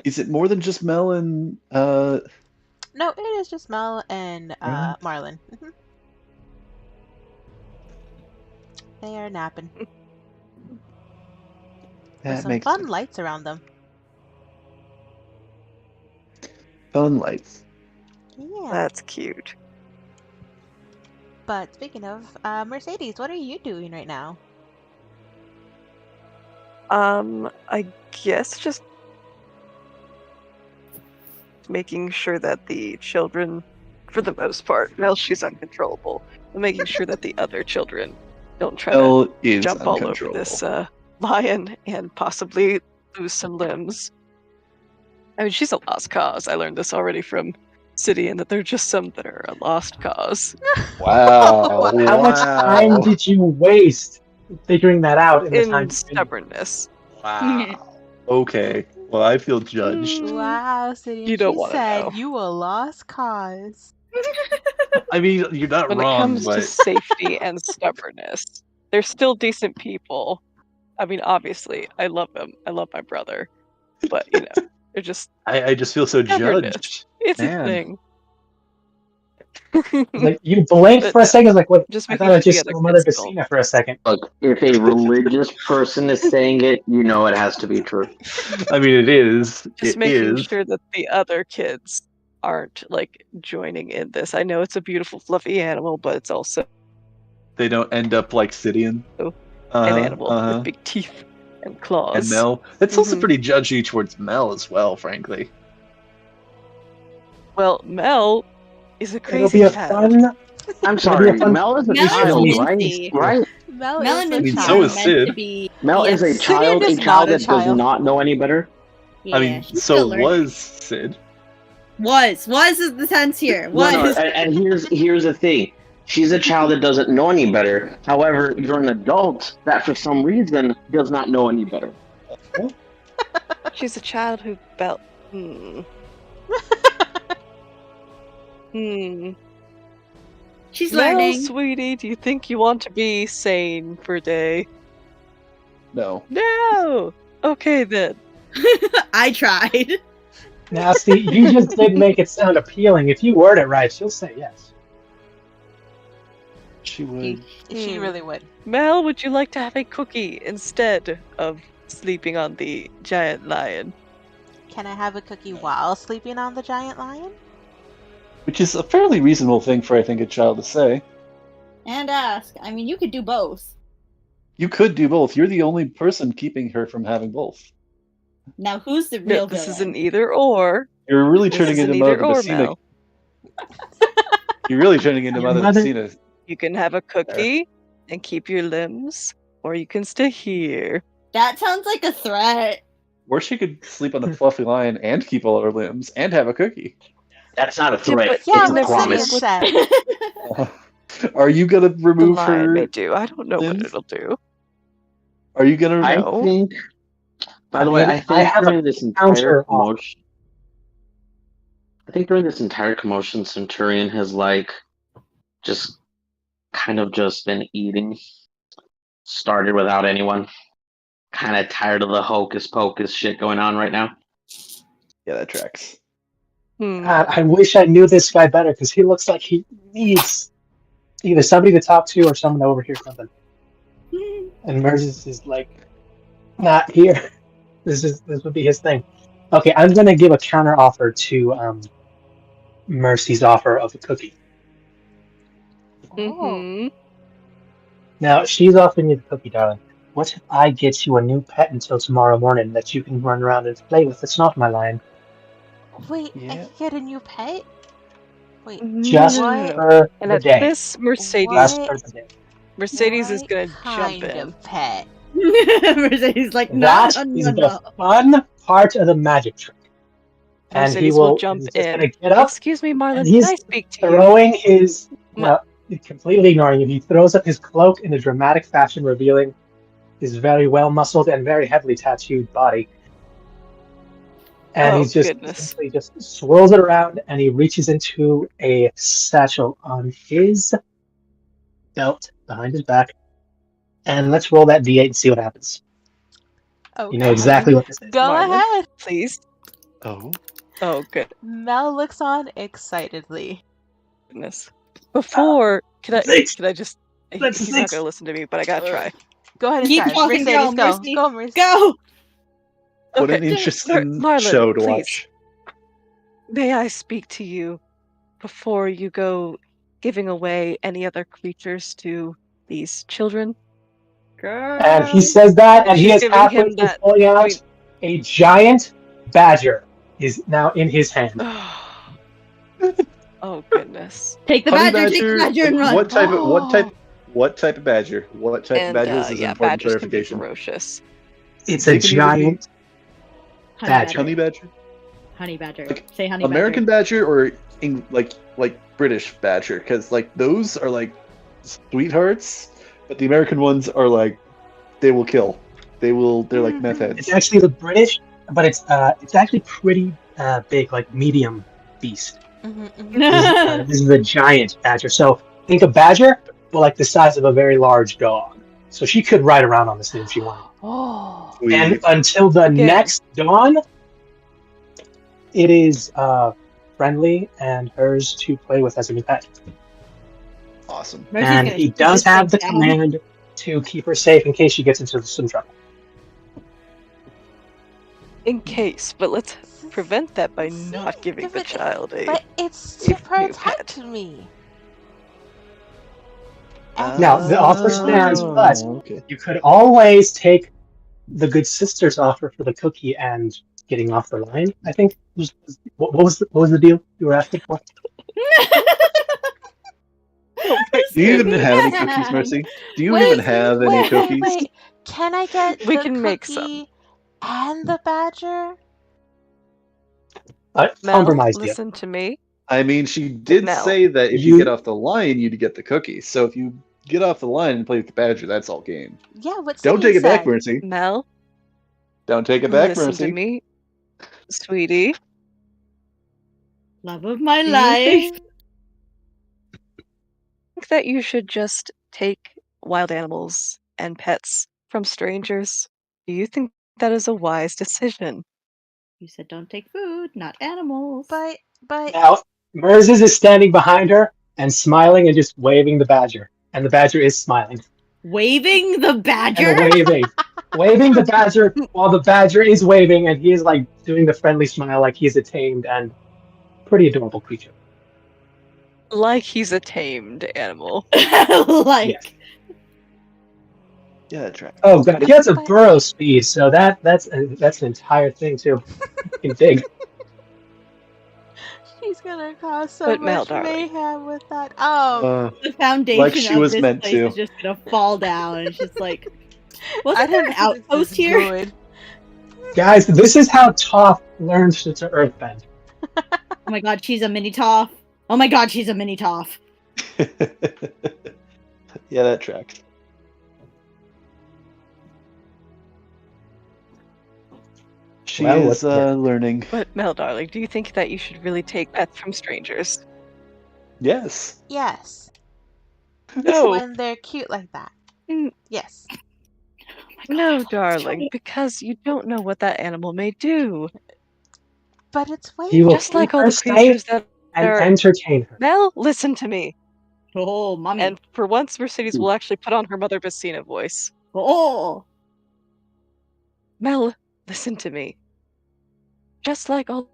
Is it more than just Mel and No, it is just Mel and Marlin. They are napping. With that some makes fun sense. lights around them. Fun lights? Yeah. That's cute. But speaking of, Mercedes, what are you doing right now? I guess just making sure that the children, for the most part, Mel, she's uncontrollable, but making sure that the other children don't try to Mel is jump all over uncontrollable. this lion and possibly lose some limbs. I mean, she's a lost cause. I learned this already from City, and that there are just some that are a lost cause. Wow. How much time did you waste figuring that out in the time? In stubbornness. Wow. Okay. Well, I feel judged. Wow, City. You don't She wanna said know. you a lost cause. I mean, you're not When it wrong, comes to but safety and stubbornness, they're still decent people. I mean, obviously, I love him. I love my brother. But, they're just I just feel so stubbornness. judged. It's Man. a thing. Like you blinked But for a no, second. I was like, what? just I making thought I sure the just other saw Mother kids don't. Casina for a second. Look, if a religious person is saying it, you know it has to be true. I mean, it is. Just It making is. sure that the other kids aren't like joining in this. I know it's a beautiful, fluffy animal, but it's also They don't end up like Sidian. an Uh-huh, animal uh-huh. with big teeth and claws. And Mel. It's also Mhm. pretty judgy towards Mel as well, frankly. Well, Mel is a It'll crazy be a child. fun. I'm be sorry, a fun- Mel is a Mel is child, Minty. right? Mel, Mel is and a Minty so are is child. meant to Sid. be. Mel is a Yes, child, Sidian a is child not a that does child. not know any better. Yeah, I mean, she's so still learning. was Sid. Was is the tense here. No, Was. and here's the thing. She's a child that doesn't know any better. However, you're an adult that for some reason does not know any better. She's a child who felt. She's Mel, learning. sweetie, do you think you want to be sane for a day? No. No! Okay then. I tried. Now, see, you just did make it sound appealing. If you word it right, she'll say yes. She would. She really would. Mel, would you like to have a cookie instead of sleeping on the giant lion? Can I have a cookie while sleeping on the giant lion? Which is a fairly reasonable thing for, I think, a child to say. And ask. I mean, you could do both. You could do both. You're the only person keeping her from having both. Now, who's the No, real this is villain? an either or. You're really This turning is an into either Mother or, Messina. Mel. You're really turning into Your Mother mother- Messina. You can have a cookie and keep your limbs, or you can stay here. That sounds like a threat. Or she could sleep on the fluffy lion and keep all her limbs and have a cookie. That's not a Yeah, threat. but- Yeah, it's a what promise. Sidian said. Are you gonna The remove lion may her? do. I don't know what limbs? it'll do. Are you gonna? I No. think. By I the way, mean, I I think have a during this counter entire commotion, Centurion has just kind of just been eating. Started without anyone. Kind of tired of the hocus pocus shit going on right now. Yeah, that tracks. God, I wish I knew this guy better because he looks like he needs either somebody to talk to or someone to overhear something. And Mercedes is like, not here. This would be his thing. Okay, I'm gonna give a counter offer to Mercy's offer of a cookie. Mm-hmm. Now she's offering you the cookie, darling. What if I get you a new pet until tomorrow morning that you can run around and play with? It's not my line. Wait, I Yeah. can get a new pet? Wait, Just What? for And the at day. this, Mercedes Just What? for the day. Mercedes is what gonna jump kind in. of pet? Mercedes like, no, That no, is no, the no. fun part of the magic trick. And he Mercedes will jump he's just in. gonna get up, Excuse me, Marlon, and can he's I speak to you? throwing his Ma- completely ignoring you. He throws up his cloak in a dramatic fashion, revealing his very well muscled and very heavily tattooed body. And Oh, he's just goodness. essentially just swirls it around, and he reaches into a satchel on his belt behind his back. And let's roll that D8 and see what happens. Okay. You know exactly what this is. Go Marlon. ahead. Please. Oh. Oh, Mel looks on excitedly. goodness. Before, can I Six. just... That's He's six. not gonna listen to me, but I gotta try. Go ahead and Keep try. talking, Mercedes, go, go. Mercy. Go, Mercedes. Go! What an Okay. interesting Marlon, show to please. watch. May I speak to you before you go giving away any other creatures to these children? And he says that, and he She's is giving halfway him through that- pulling out I mean- a giant badger is now in his hand. Oh, goodness. Take the Honey badger, take the badger and run. What type of what type of badger? What type of And, badger is this? yeah, Important badgers can be clarification. ferocious. It's They a can either giant Honey badger. Honey badger, Honey badger. Like, Say honey American badger, or like British badger? Because like those are like sweethearts, but the American ones are like they will kill. They're like meth heads. It's actually the British, but it's actually pretty big, like medium beast. Mhm, mhm. badger. This is a giant badger. So think of badger, but like the size of a very large dog. So she could ride around on this thing if she wanted. Oh. And until the next dawn, it is friendly and hers to play with as a new pet. Awesome. Mercy's And gonna he shoot does this have the thing down. command to keep her safe in case she gets into some trouble. In case, but let's prevent that by not giving the child a. But it's to new pet. protect me. Now, the offer stands, but okay. you could always take the good sister's offer for the cookie and getting off the line. I think. What was the deal you were asking for? Do you even have any cookies, Mercy? Do you even have any cookies? Wait. Can I get We the can cookie make some. and the badger? Mel, Compromise deal. listen to me. I mean, she did Mel. say that if you get off the line, you'd get the cookies. So if you get off the line and play with the badger, that's all game. Yeah, what Don't take it back, said? Mercy. Mel, Don't take it back, listen Mercy. to me, sweetie. Love of my Do you life. think that you should just take wild animals and pets from strangers? Do you think that is a wise decision? You said don't take food, not animals. But Now, Merzes is standing behind her and smiling and just waving the badger. And the badger is smiling. Waving the badger? And waving the badger while the badger is waving, and he is like doing the friendly smile like he's a tamed and pretty adorable creature. Like he's a tamed animal. Like. Yes. Yeah, track. Oh god, he has a burrow speed, so that's an entire thing too. He can dig. she's gonna cause so But Mel, much darling. mayhem with that. The foundation Like she of was this meant place to. is just gonna fall down. It's just like, I wasn't there don't an think this outpost is here? good. Guys, this is how Toph learns to earthbend. Oh my god, she's a mini Toph. Oh my god, she's a mini Toph. Yeah, that tracks. She Well, is let's- learning. But Mel, darling, do you think that you should really take pets from strangers? Yes. Yes. No. When they're cute like that. Mm. Yes. No, darling, because you don't know what that animal may do. But it's He will waving. Just like keep all her the creatures that and are. entertain her. Mel, listen to me. Oh, mommy. And for once, Mercedes will actually put on her Mother Bassina voice. Oh. Mel, listen to me. Just like all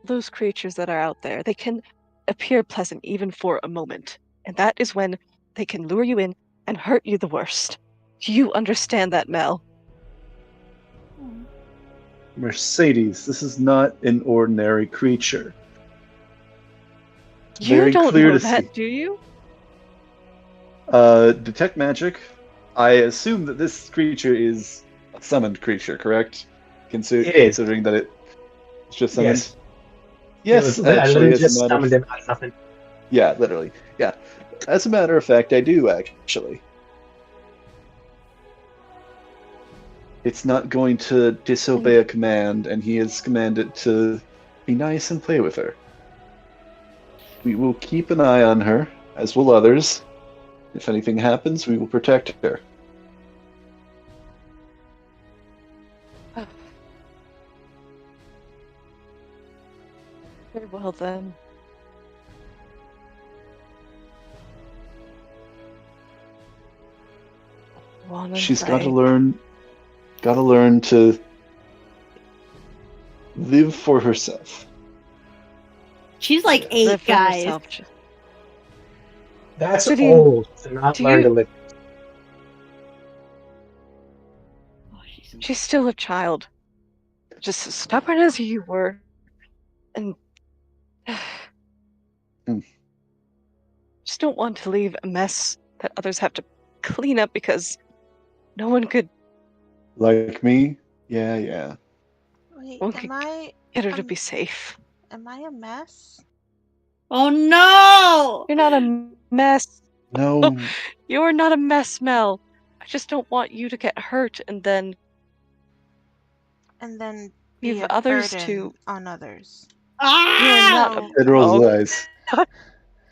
those creatures that are out there, they can appear pleasant even for a moment. And that is when they can lure you in and hurt you the worst. Do you understand that, Mel? Mercedes, this is not an ordinary creature. You Very don't clear know to that, see. do you? Detect magic. I assume that this creature is a summoned creature, correct? It is. Considering that it's just summoned. Yes. Yes, I actually, literally as just a matter summoned him out of nothing. Yeah, literally. Yeah. As a matter of fact, I do actually. It's not going to disobey a command, and he is commanded to be nice and play with her. We will keep an eye on her, as will others. If anything happens, we will protect her. Very well then. She's got to learn to live for herself. She's like 8, guys. That's City, old to not learn to live. Oh, She's still a child. Just as stubborn as you were. And just don't want to leave a mess that others have to clean up because no one could Like me? Yeah. Wait, One could am I get her to be safe. am I a mess? Oh no! You're not a mess. No. You're not a mess, Mel. I just don't want you to get hurt and then Be leave a others burden to. on others. You're not a. It rolls Oh, his eyes.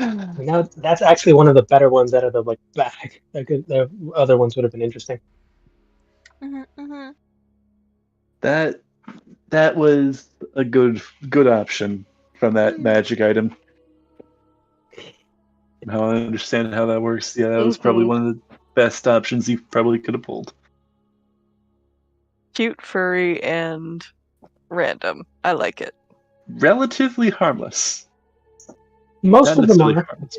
Now that's actually one of the better ones out of the bag. The other ones would have been interesting. Mm-hmm. That was a good option from that magic item. Now I understand how that works. Yeah, that was probably one of the best options you probably could have pulled. Cute, furry, and random. I like it. Relatively harmless. Most Not of them necessarily are. harmless.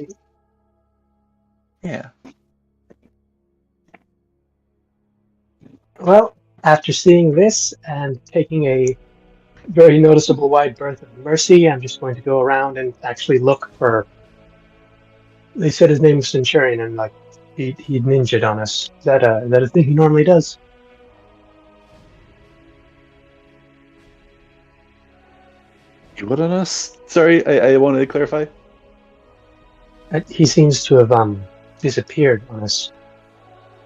Yeah. Well, after seeing this and taking a very noticeable wide berth of mercy, I'm just going to go around and actually look for. They said his name was Centurion, and he ninja'd on us. Is that a thing he normally does? What on us? Sorry, I wanted to clarify. He seems to have disappeared on us.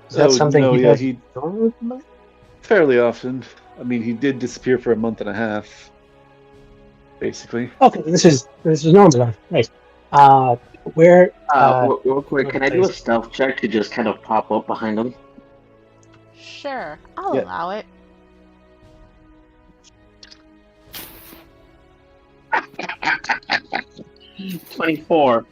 Is that something no, he yeah, does he normally? fairly often. I mean, he did disappear for a month and a half, basically. Okay, this is normal life. Right. Where? Real quick, can I do a place. stealth check to just kind of pop up behind him? Sure, I'll Yeah. allow it. $24.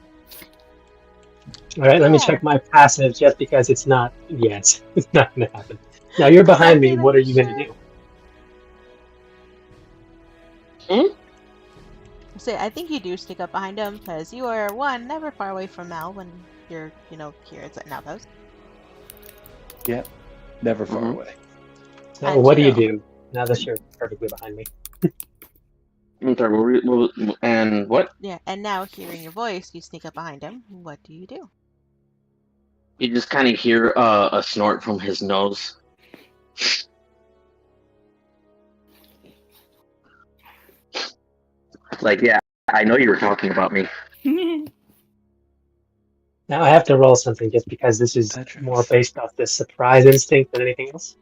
All right, let me Yeah. check my passive just because it's not yet. It's not going to happen. Now you're behind me. What are you going to do? So I think you do stick up behind him because you are never far away from Mal when you're here at an outpost. Yeah, never far away. So And what do you chill. do now that you're perfectly behind me? I'm sorry, and what? Yeah, and now hearing your voice, you sneak up behind him. What do you do? You just kind of hear a snort from his nose. Like, yeah, I know you were talking about me. Now I have to roll something just because this is more based off the surprise instinct than anything else.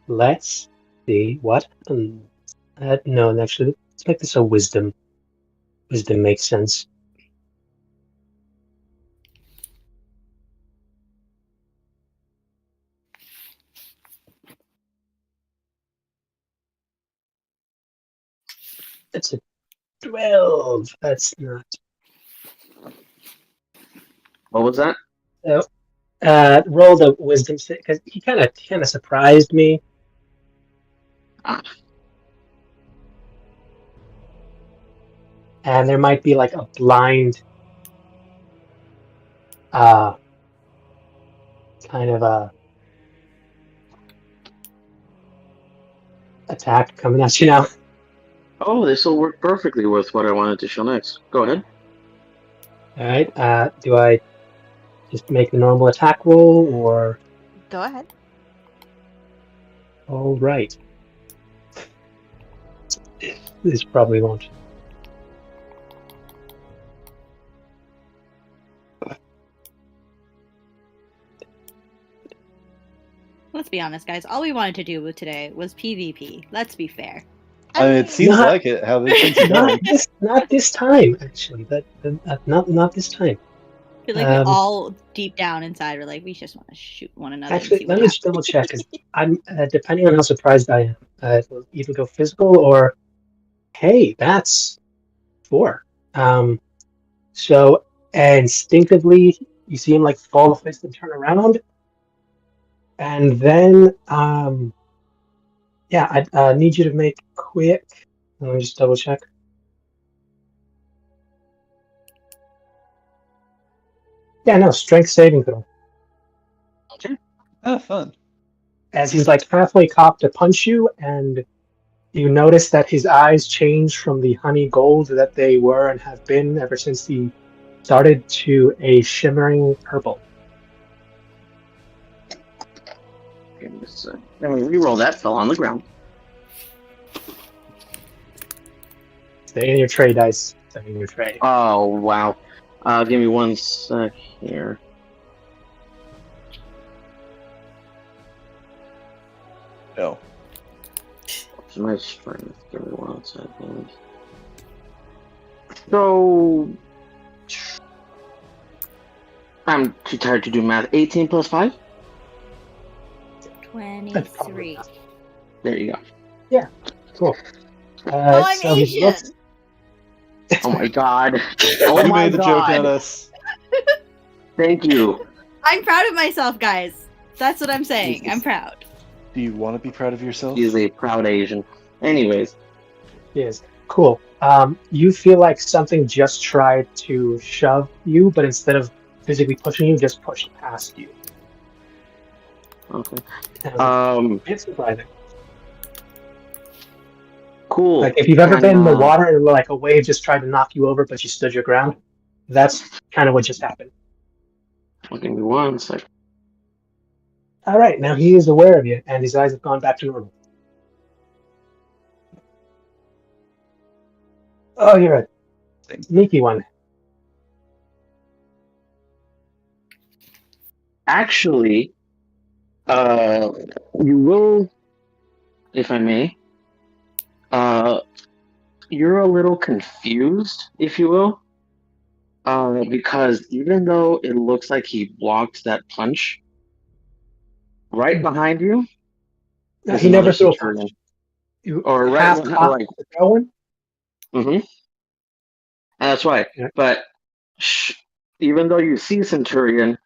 Let's see what. No, actually, let's make this a wisdom. Wisdom makes sense. That's a 12. That's not. What was that? So, rolled a wisdom because he kind of surprised me. And there might be like a blind kind of a attack coming at you now. Oh, this will work perfectly with what I wanted to show next. Go ahead. All right. Do I just make the normal attack roll or? Go ahead. All right. This probably won't. Let's be honest, guys. All we wanted to do today was PvP. Let's be fair. I mean, it seems like it. How they things are going. Not this time, actually. Not this time. I feel like we all deep down inside were like, we just want to shoot one another. Actually, let me just double check because I'm depending on how surprised I am. It'll either go physical or, hey, that's 4. So instinctively, you see him like fall off and turn around, and then yeah, I need you to make quick. Let me just double check. Yeah, no, strength saving throw. Okay. Oh, fun. As he's like halfway cocked to punch you, and you notice that his eyes change from the honey gold that they were and have been ever since he started to a shimmering purple. Give me a sec. Let me reroll that. Fell on the ground. Stay in your tray, dice. Stay in your tray. Oh, wow. Give me one sec here. No. What's my strength? Give me one second. So, I'm too tired to do math. 18 plus 5? That's probably 23. enough. There you go. Yeah, cool. I'm So he Asian! looks. Oh my god. Oh You my made the joke, god. not us. Thank you. I'm proud of myself, guys. That's what I'm saying. Jesus. I'm proud. Do you want to be proud of yourself? He's a proud Asian. Anyways. Yes, cool. You feel like something just tried to shove you, but instead of physically pushing you, just pushed past you. Okay. It's surprising. Cool. Like if you've ever And, been in the water and like a wave just tried to knock you over, but you stood your ground, that's kind of what just happened. give me one second. All right, now he is aware of you, and his eyes have gone back to normal. Oh, you're a sneaky one. Actually, you will, if I may, you're a little confused, if you will, because even though it looks like he blocked that punch, right behind you No, is he another never threw a Centurion. punch. You Or right half behind, cocked like, to throw one. mm-hmm. And that's why. Yeah. But even though you see Centurion,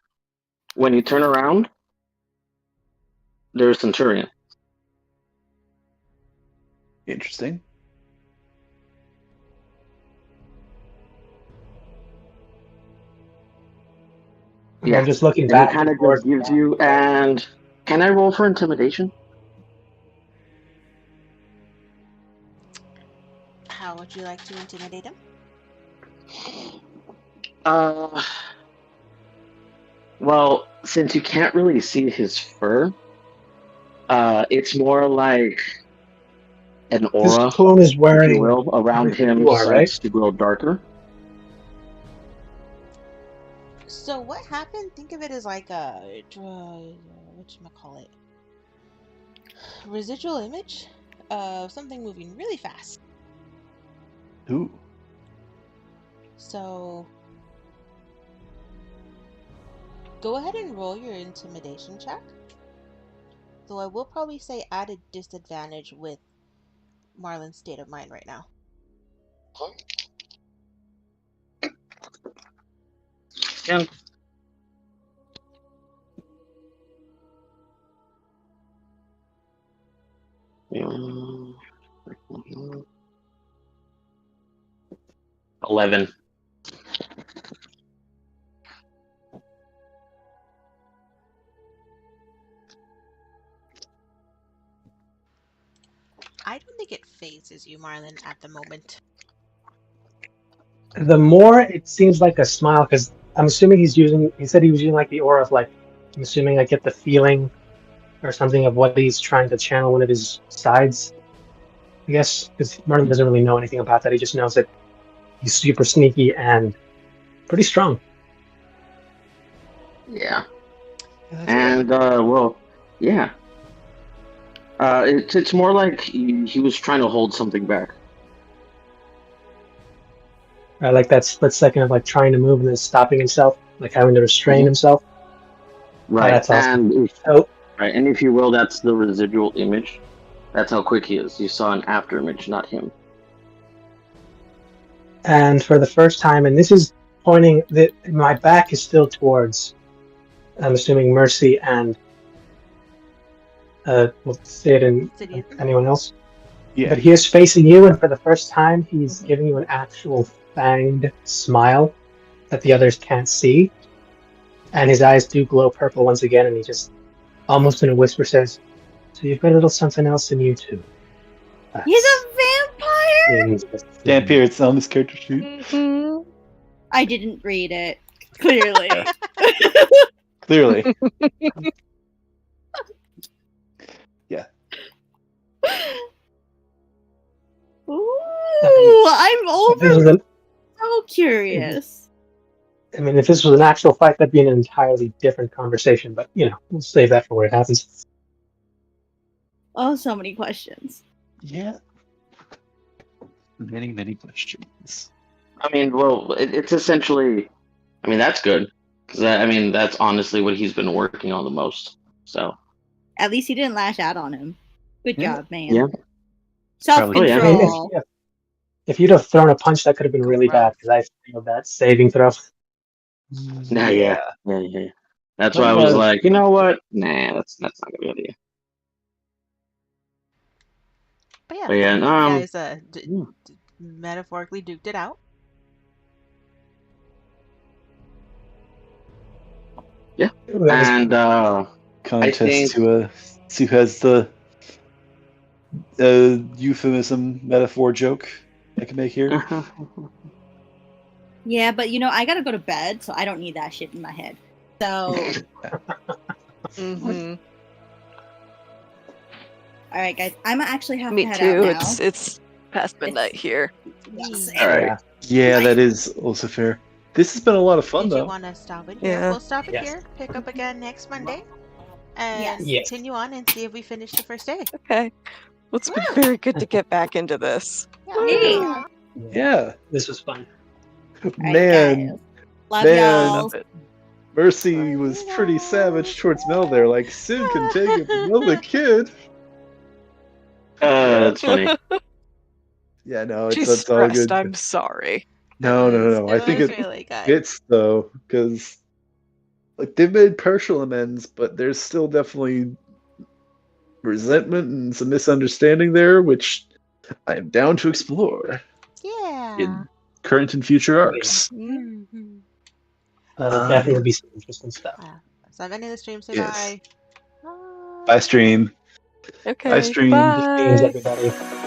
when you turn around, there's Centurion. Interesting. Yeah. I'm just looking And back. he kind of just gives you. And can I roll for intimidation? How would you like to intimidate him? Well, since you can't really see his fur, it's more like an This aura, clone is if wearing you will, around everything him you are, right? starts to grow darker. So what happened? Think of it as like a whatchamacallit? Residual image of something moving really fast. Ooh. So go ahead and roll your intimidation check. Though I will probably say add a disadvantage with Marlon's state of mind right now. Yeah. Yeah. 11. I don't think it phases you, Marlon, at the moment. The more it seems like a smile, because I'm assuming he said he was using like the aura of like, I'm assuming I get the feeling or something of what he's trying to channel one of his sides. I guess, because Martin doesn't really know anything about that. He just knows that he's super sneaky and pretty strong. Yeah. Yeah, And, well, yeah. It's more like he was trying to hold something back. Like that split second of like trying to move and then stopping himself, like having to restrain himself. Right. That's awesome. And if you will, that's the residual image. That's how quick he is. You saw an after image, not him. And for the first time, and this is pointing that my back is still towards, I'm assuming, Mercy and Sid and anyone else. Yeah. But he is facing you, and for the first time, he's giving you an actual fanged smile that the others can't see. And his eyes do glow purple once again, and he just, almost in a whisper, says, "So you've got a little something else in you, too." He's a vampire? Dampier, it's on this character sheet. Mm-hmm. I didn't read it. Clearly. Clearly. Yeah. Ooh, I'm so curious. I mean, if this was an actual fight, that'd be an entirely different conversation, but, we'll save that for where it happens. Oh, so many questions. Yeah. Many questions. I mean, well, it's essentially. I mean, that's good. Because I mean, that's honestly what he's been working on the most. So At least he didn't lash out on him. Good Yeah. job, man. Yeah. Probably- I mean, Self-control. if you'd have thrown a punch, that could have been really bad because I failed that saving throw. yeah. That's But why I was yeah. like, you know what? Nah, that's not gonna be a good idea. But yeah, But yeah, you guys yeah. metaphorically duked it out. Yeah. That was And Contest think- to see who has the euphemism metaphor joke I can make here. Yeah, but I gotta go to bed, so I don't need that shit in my head. So, Mm-hmm. all right, guys, I'm actually have Me to head too. out now. It's past midnight here. Yes. All right. Yeah. Yeah, that is also fair. This has been a lot of fun, Did you though. want to stop it here? Yeah. We'll stop it Yes. here, pick up again next Monday, and Yes. continue on and see if we finish the first day. Okay. Well, it's been very good to get back into this. Hey. Yeah. Yeah, This was fun. All right, man, guys. Love man. y'all. Love it. Mercy was pretty savage towards Mel there. Like, Sid can take it, but Mel the kid. That's funny. Yeah, no, She's it's all stressed. good. I'm sorry. No. I think was it really good. fits though, because like they've made partial amends, but there's still definitely resentment and some misunderstanding there, which I am down to explore Yeah. in current and future arcs. Mm, Mhm. That'll definitely be some interesting stuff. So I'm ending the stream. Say Yes. bye. Bye, stream. Okay. Bye, stream. Good games, Bye. everybody.